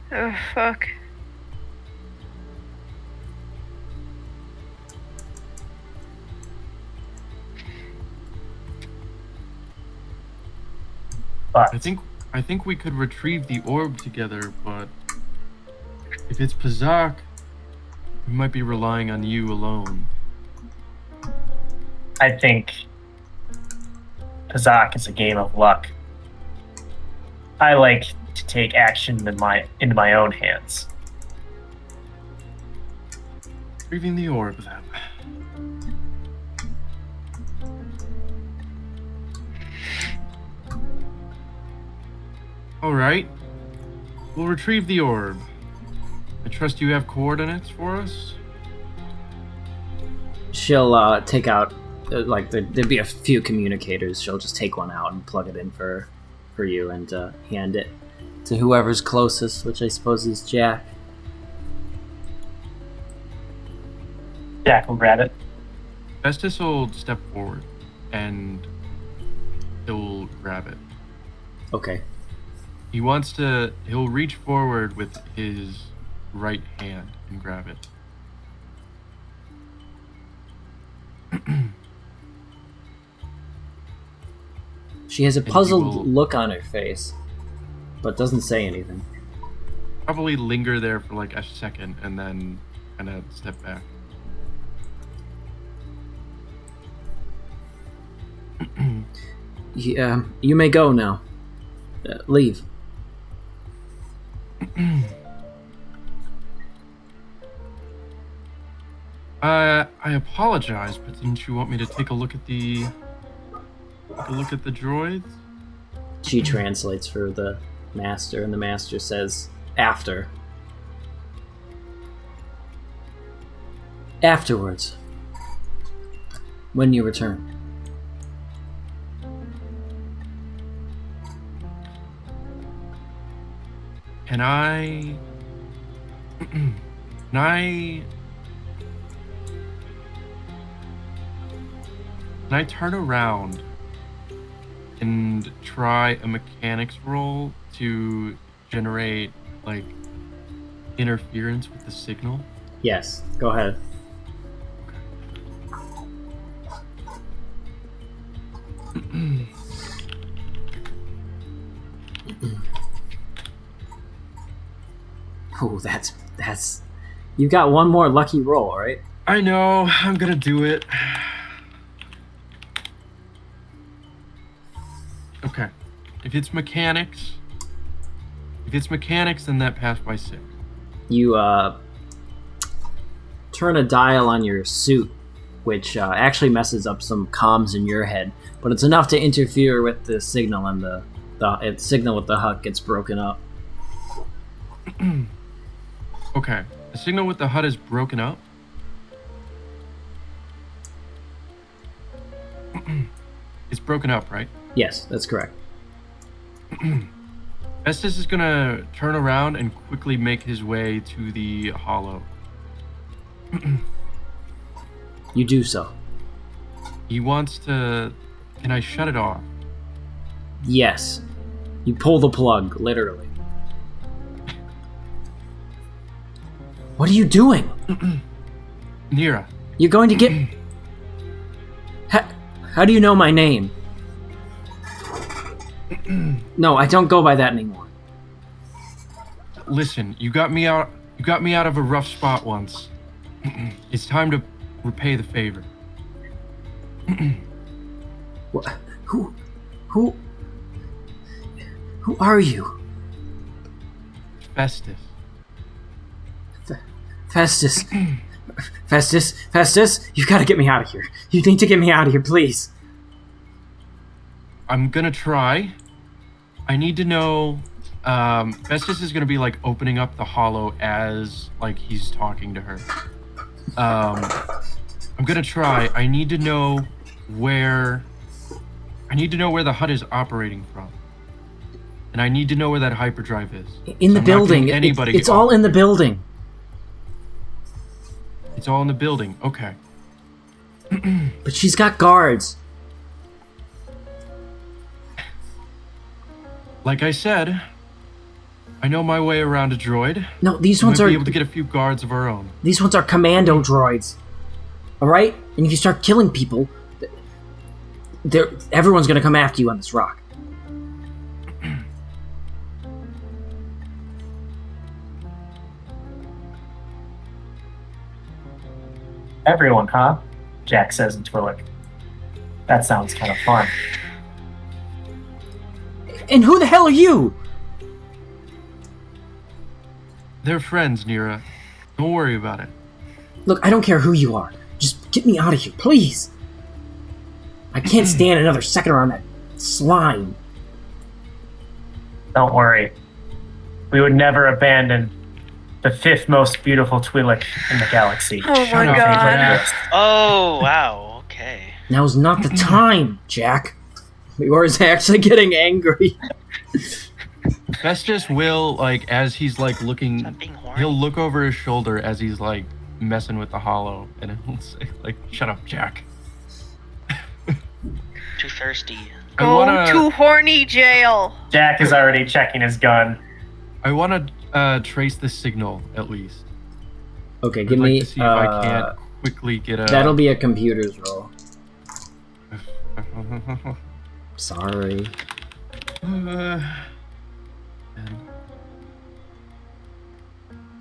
Oh, fuck. But I think we could retrieve the orb together, but if it's Pazak, we might be relying on you alone. I think Pazak is a game of luck. I like to take action into my own hands. Retrieving the orb, then. Alright. We'll retrieve the orb. I trust you have coordinates for us? She'll take out, there'd be a few communicators. She'll just take one out and plug it in for you and hand it to whoever's closest, which I suppose is Jack. Jack will grab it. Festus will step forward and he'll grab it. Okay. He'll reach forward with his right hand and grab it. She has a puzzled look on her face, but doesn't say anything. Probably linger there for like a second and then kind of step back. You may go now. Leave. I apologize, but didn't you want me to take a look at the droids? She translates for the master, and the master says, after. Afterwards. When you return. Can I turn around and and try a mechanics roll to generate like interference with the signal? Yes, go ahead. Oh, that's. You got one more lucky roll, right? I know. I'm gonna do it. Okay. If it's mechanics, then that passed by 6. You turn a dial on your suit, which actually messes up some comms in your head, but it's enough to interfere with the signal, and the signal with the HUD gets broken up. Okay. The signal with the HUD is broken up. It's broken up, right? Yes, that's correct. Estes is gonna turn around and quickly make his way to the hollow. You do so. He wants to... Can I shut it off? Yes. You pull the plug, literally. What are you doing? Nira, You're going to get... How do you know my name? No, I don't go by that anymore. listen, you got me out of a rough spot once. It's time to repay the favor. Who are you? Festus. Festus, you've got to get me out of here. You need to get me out of here, please. I'm gonna try. I need to know. Festus is gonna be like opening up the hollow as like he's talking to her. I'm gonna try. I need to know where the HUD is operating from, and I need to know where that hyperdrive is. In the I'm not building. getting anybody It's all in the building. It's all in the building. Okay. But she's got guards. Like I said, I know my way around a droid. No, these We ones might are be able to get a few guards of our own. these ones are commando droids. All right, and if you start killing people, everyone's gonna come after you on this rock. Everyone, huh? Jack says in Twillick. That sounds kind of fun. And who the hell are you? They're friends, Nira. Don't worry about it. Look, I don't care who you are. Just get me out of here, please. I can't stand another second around that slime. Don't worry. We would never abandon the fifth most beautiful Twi'lek in the galaxy. Oh Shut my up, god. Jack. Oh, wow. Okay. Now's not the time, Jack. Yours actually getting angry. Festus will, like, as he's, like, looking... Stop being horny. He'll look over his shoulder as he's, like, messing with the hollow, and he'll say, like, shut up, Jack. Too thirsty. Go to horny jail. Jack is already checking his gun. I want to trace the signal, at least. Okay, I'd give like me. to see if I can't quickly get a... That'll be a computer's roll. Sorry. 10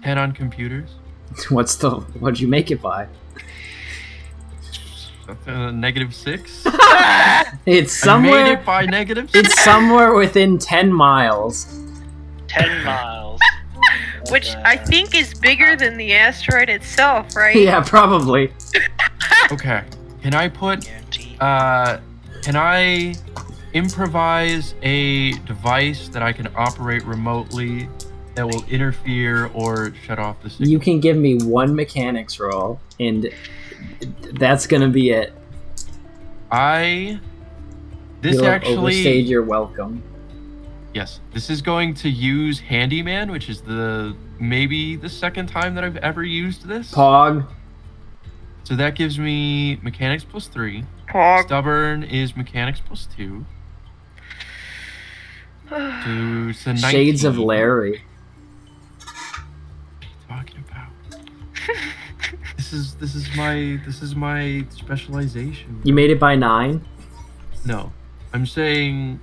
on computers. What'd you make it by? -6. It's I made somewhere. it by -6. It's somewhere within 10 miles. 10 miles. Which I think is bigger than the asteroid itself, right? Yeah, probably. Okay. Can I put... Guarantee. Can I improvise a device that I can operate remotely that will interfere or shut off the signal? You can give me one mechanics roll, and that's gonna be it. This You'll actually... overstayed your welcome. Yes, this is going to use Handyman, which is maybe the second time that I've ever used this. Pog. So that gives me Mechanics +3. Pog. Stubborn is Mechanics +2. to it's a 19. Shades of Larry. What are you talking about? This is my specialization. You made it by 9? No, I'm saying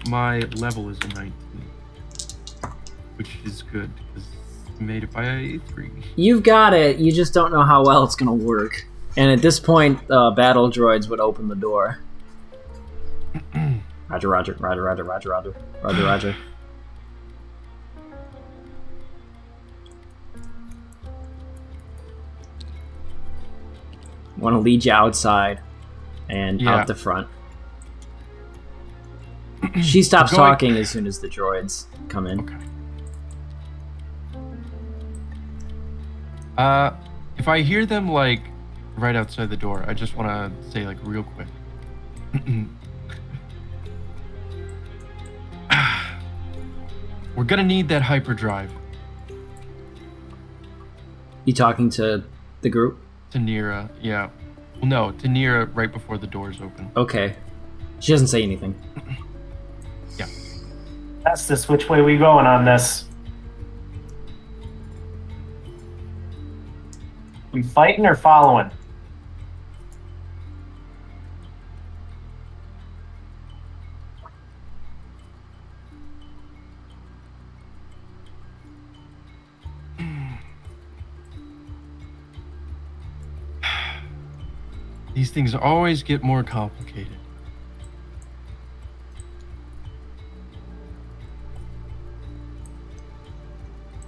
my level is a 19, which is good because I made it by a 3. You've got it. You just don't know how well it's gonna work. And at this point, battle droids would open the door. Roger, roger, roger, roger, roger, roger, roger, roger. Want to lead you outside and out the front. She stops talking as soon as the droids come in. Okay. If I hear them like right outside the door, I just want to say like real quick. We're gonna need that hyperdrive. You talking to the group? To Nira, yeah. Well, no, to Nira right before the doors open. Okay. She doesn't say anything. Yeah. That's this. Which way we going on this? We fighting or following? These things always get more complicated.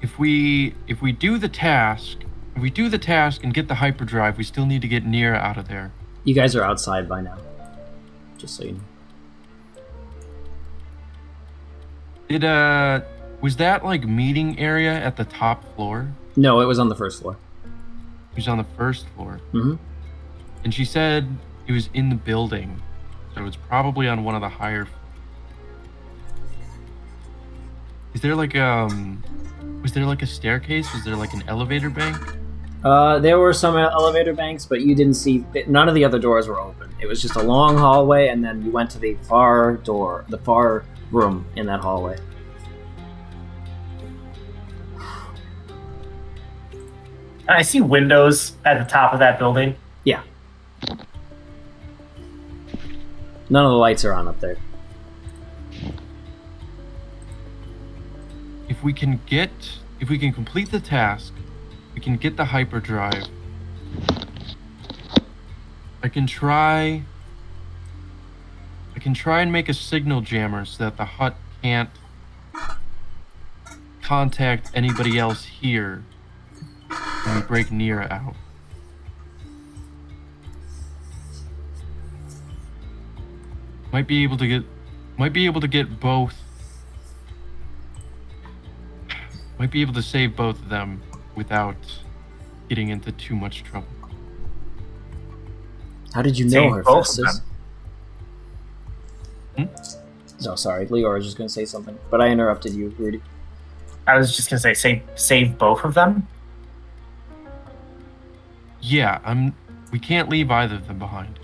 If we do the task, and get the hyperdrive, we still need to get Nira out of there. You guys are outside by now. Just so you know. Was that like meeting area at the top floor? No, it was on the first floor. It was on the first floor. Mm-hmm. And she said it was in the building, so it's probably on one of the higher. Is there like was there like a staircase? Was there like an elevator bank? There were some elevator banks, but you didn't see. None of the other doors were open. It was just a long hallway, and then you went to the far room in that hallway. I see windows at the top of that building. Yeah. None of the lights are on up there. If we can complete the task, we can get the hyperdrive. I can try and make a signal jammer so that the hut can't contact anybody else here when we break Nira out. Might be able to get both. Might be able to save both of them without getting into too much trouble. How did you know Save her, both of Festus? No, sorry. Leora was just going to say something, but I interrupted you, Rudy. I was just gonna say save both of them. Yeah, we can't leave either of them behind.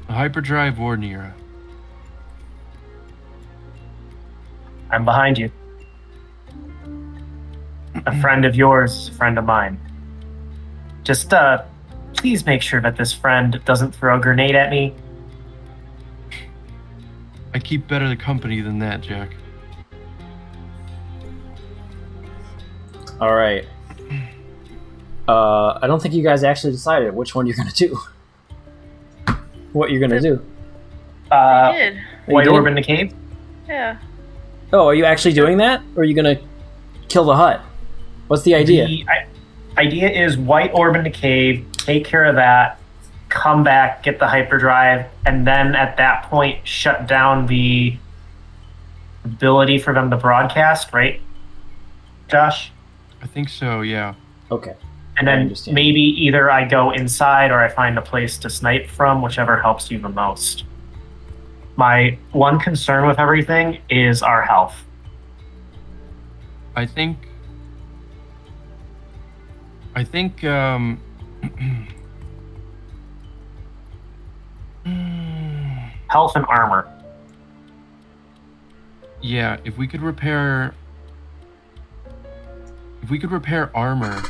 A hyperdrive or Nira. I'm behind you. A friend of yours is a friend of mine. Just please make sure that this friend doesn't throw a grenade at me. I keep better company than that, Jack. All right. I don't think you guys actually decided which one you're going to do. What you're going to do. I did. White You did? orb in the cave? Yeah. Oh, are you actually doing that? Or are you going to kill the hut? What's the idea? The idea is white orb in the cave, take care of that, come back, get the hyperdrive, and then at that point shut down the ability for them to broadcast, right, Josh? I think so, yeah. Okay. And I then understand. maybe either I go inside or I find a place to snipe from, whichever helps you the most. My one concern with everything is our health. I think health and armor. Yeah, if we could repair armor.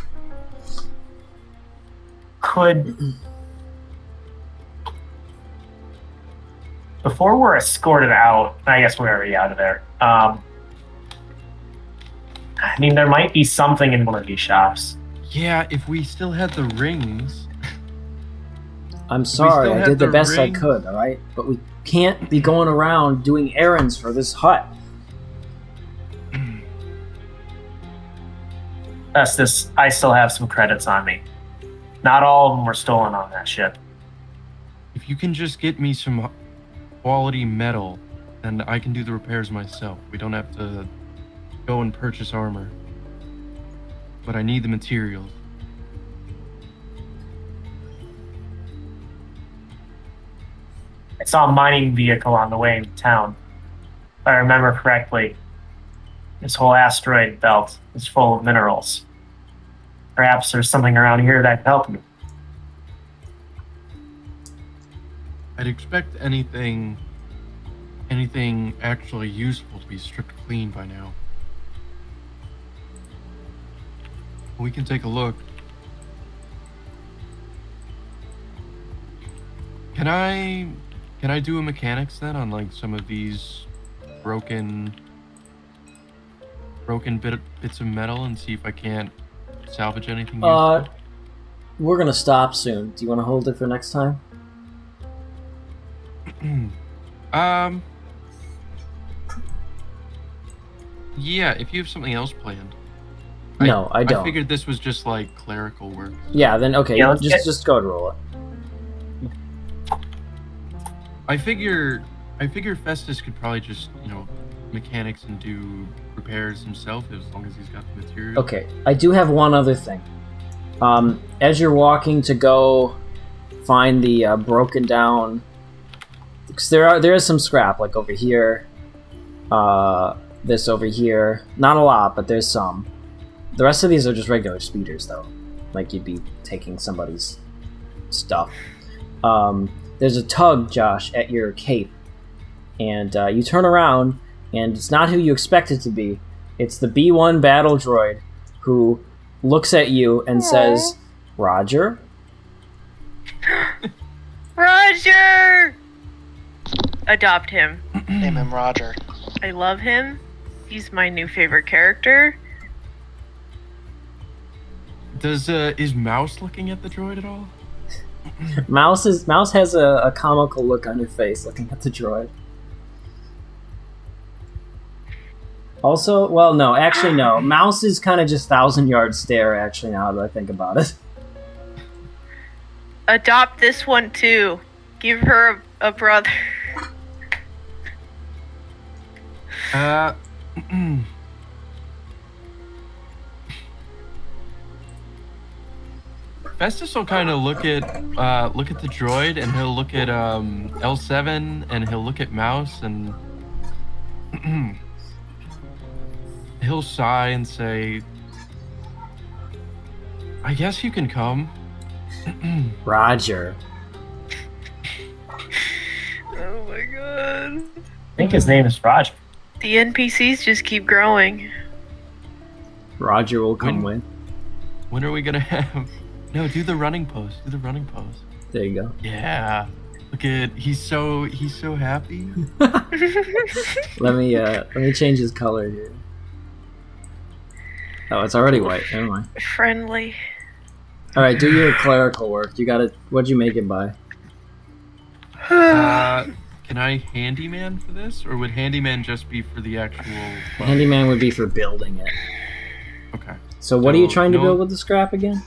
Before we're escorted out, I guess we're already out of there. I mean, there might be something in one of these shops. Yeah, if we still had the rings. I'm sorry, I had did the the best I rings- could, alright? But we can't be going around doing errands for this hut. Festus, I still have some credits on me. Not all of them were stolen on that ship. If you can just get me some quality metal, then I can do the repairs myself. We don't have to go and purchase armor. But I need the materials. I saw a mining vehicle on the way into town. If I remember correctly, this whole asteroid belt is full of minerals. Perhaps there's something around here that can help me. I'd expect anything actually useful to be stripped clean by now. We can take a look. Can I do a mechanics then on like some of these broken bits of metal and see if I can't salvage anything useful? We're gonna stop soon. Do you want to hold it for next time? Yeah, if you have something else planned. No, I don't. I figured this was just like clerical work. Yeah, then okay, Yeah, let's just go and roll it. I figure Festus could probably just, mechanics and do repairs himself as long as he's got the material. Okay, I do have one other thing. As you're walking to go find the broken down, because there is some scrap like over here, this over here. Not a lot, but there's some. The rest of these are just regular speeders, though. Like you'd be taking somebody's stuff. There's a tug, Josh, at your cape, and you turn around, and it's not who you expect it to be. It's the B1 battle droid, who looks at you and says, "Roger." Roger! Adopt him. Name him Roger. I love him. He's my new favorite character. Is Mouse looking at the droid at all? Mouse has a comical look on her face looking at the droid. Also, well, no, actually, no. Mouse is kind of just 1,000-yard stare, actually, now that I think about it. Adopt this one too. Give her a brother. Festus will kind of look at the droid, and he'll look at L7, and he'll look at Mouse, and he'll sigh and say, "I guess you can come." Roger. Oh my god. I think his name is Roger. The NPCs just keep growing. Roger will come with. When are we gonna have? No, do the running pose. Do the running pose. There you go. Yeah. Look at he's so happy. Let me change his color here. Oh, it's already white. Never mind. Friendly. All right, do your clerical work. You got it. What'd you make it by? Can I handyman for this, or would handyman just be for the actual? Handyman would be for building it. Okay. So what are you trying to no- build with the scrap again?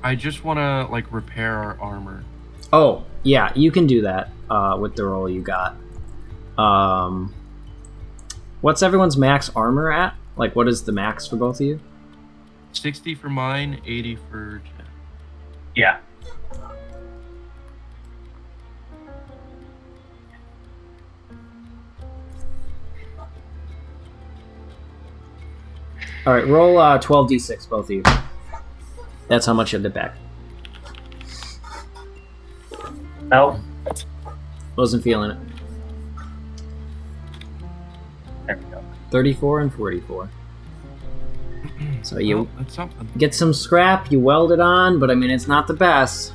I just want to like repair our armor. Oh, yeah, you can do that with the roll you got. What's everyone's max armor at? Like, what is the max for both of you? 60 for mine, 80 for Jen. Yeah. All right, roll 12d6, both of you. That's how much you'll get back. No. Wasn't feeling it. There we go. 34 and 44. So you Well, that's something. get some scrap, you weld it on, but I mean, it's not the best.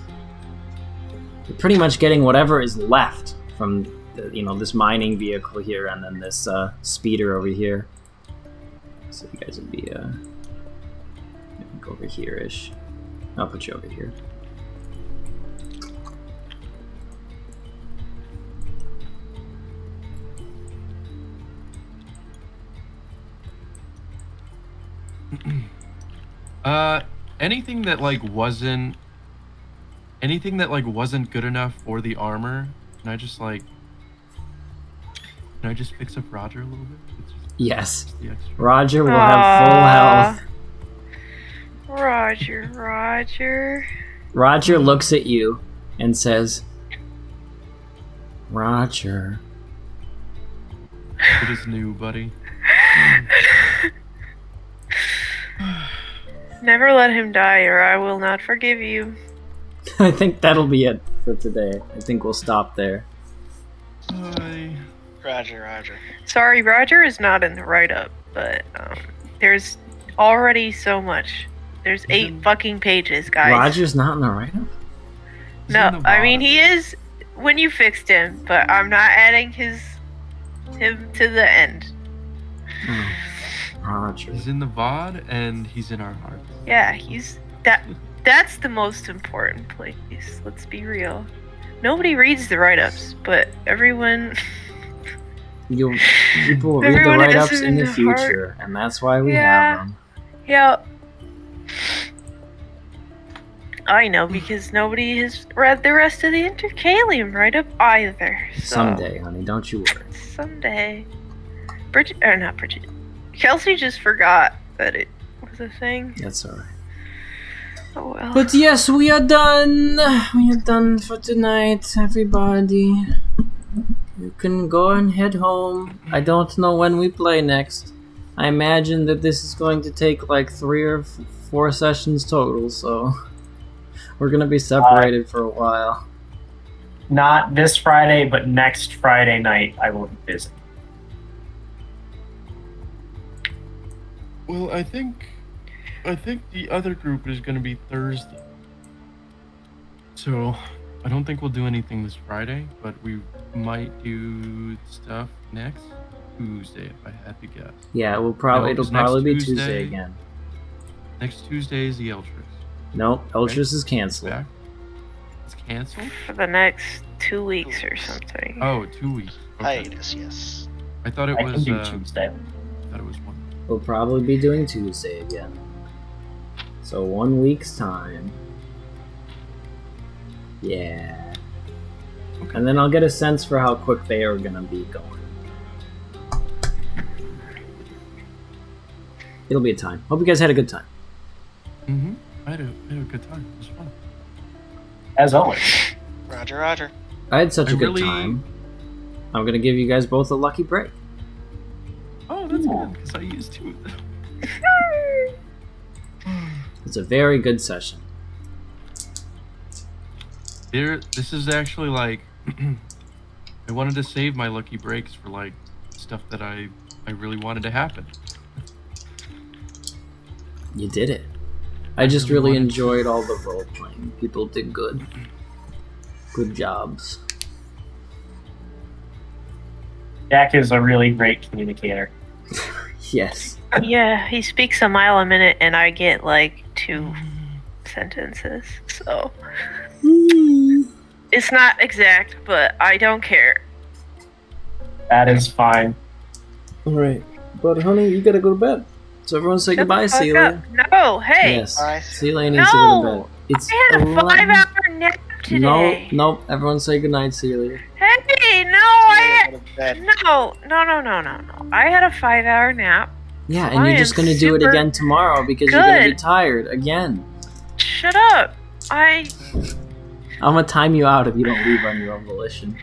You're pretty much getting whatever is left from this mining vehicle here, and then this speeder over here. So you guys would be over here-ish. I'll put you over here. Anything that wasn't good enough for the armor, can I just fix up Roger a little bit? Yes. Just the extra. Roger will have full health. Roger. Roger looks at you and says, Roger. It is new, buddy. Never let him die, or I will not forgive you. I think that'll be it for today. I think we'll stop there. Bye. Roger. Sorry, Roger is not in the write-up, but there's already so much. There's 8 fucking pages, guys. Roger's not in the write-up? No, I mean he is when you fixed him, but I'm not adding him to the end. Oh, Roger. He's in the VOD and he's in our hearts. Yeah, that's the most important place. Let's be real. Nobody reads the write-ups, but everyone People will read the Everyone has write-ups it in in the their future, and that's why we have them. Yeah. I know, because nobody has read the rest of the Intercalium write-up either. So. Someday, honey, don't you worry. Someday. Not Bridget. Kelsey just forgot that it was a thing. That's alright. Oh well. But yes, we are done. We are done for tonight, everybody. You can go and head home. I don't know when we play next. I imagine that this is going to take like 3 or 4 sessions total, so we're gonna be separated for a while. Not this Friday, but next Friday night I will be busy. Well, I think the other group is going to be Thursday. So, I don't think we'll do anything this Friday, but we might do stuff next Tuesday, if I had to guess. Yeah, it'll No, probably it's be next Tuesday again. Next Tuesday is the Eltris. Nope, Ultras is canceled. Back. It's canceled? For the next 2 weeks or something. Oh, 2 weeks. Okay. Hiatus, yes. I thought it I was. can do Tuesday. I thought it was one. We'll probably be doing Tuesday again. So 1 week's time. Yeah. Okay. And then I'll get a sense for how quick they are gonna be going. It'll be a time. Hope you guys had a good time. Mm-hmm. I had a good time. It was fun. As always. Roger. I had such I a good really- time. I'm gonna give you guys both a lucky break. Oh, that's Ooh. good, because I used 2 of them. It's a very good session. This is actually like I wanted to save my lucky breaks for like stuff that I really wanted to happen. You did it. I just really wanted to. enjoyed all the role playing. People did good. Good jobs. Jack is a really great communicator. Yes. Yeah, he speaks a mile a minute and I get like 2 sentences. So it's not exact, but I don't care. That is fine. Alright. But honey, you gotta go to bed. So everyone say Shut the goodbye, fuck Celia. up. No, hey. Yes. Alright. Celia needs to go to No! bed. It's I had a 11. 5-hour nap today. Nope. Everyone say goodnight, Celia. Hey, no, Yeah, go to bed. No. I had a 5-hour nap. Yeah, and I you're am just gonna do it super again tomorrow because you're gonna be good. tired again. Shut up. I'm gonna time you out if you don't leave on your own volition.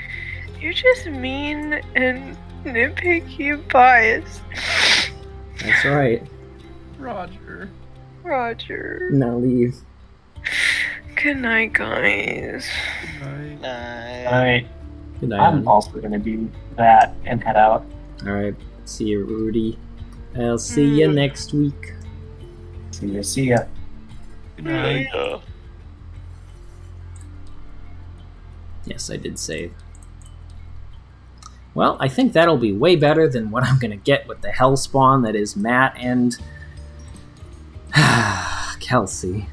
You're just mean and nitpicky and biased. That's right. Roger. Now leave. Good night, guys. Right. Night. Alright. Good night. I'm honey. also going to do that and head out. All right. See you, Rudy. I'll see you next week. See ya. Good night. Yeah. Yes, I did save. Well, I think that'll be way better than what I'm going to get with the Hellspawn that is Matt and Kelsey.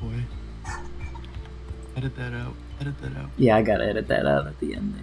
Boy. Edit that out. Edit that out. Yeah, I gotta edit that out at the end there.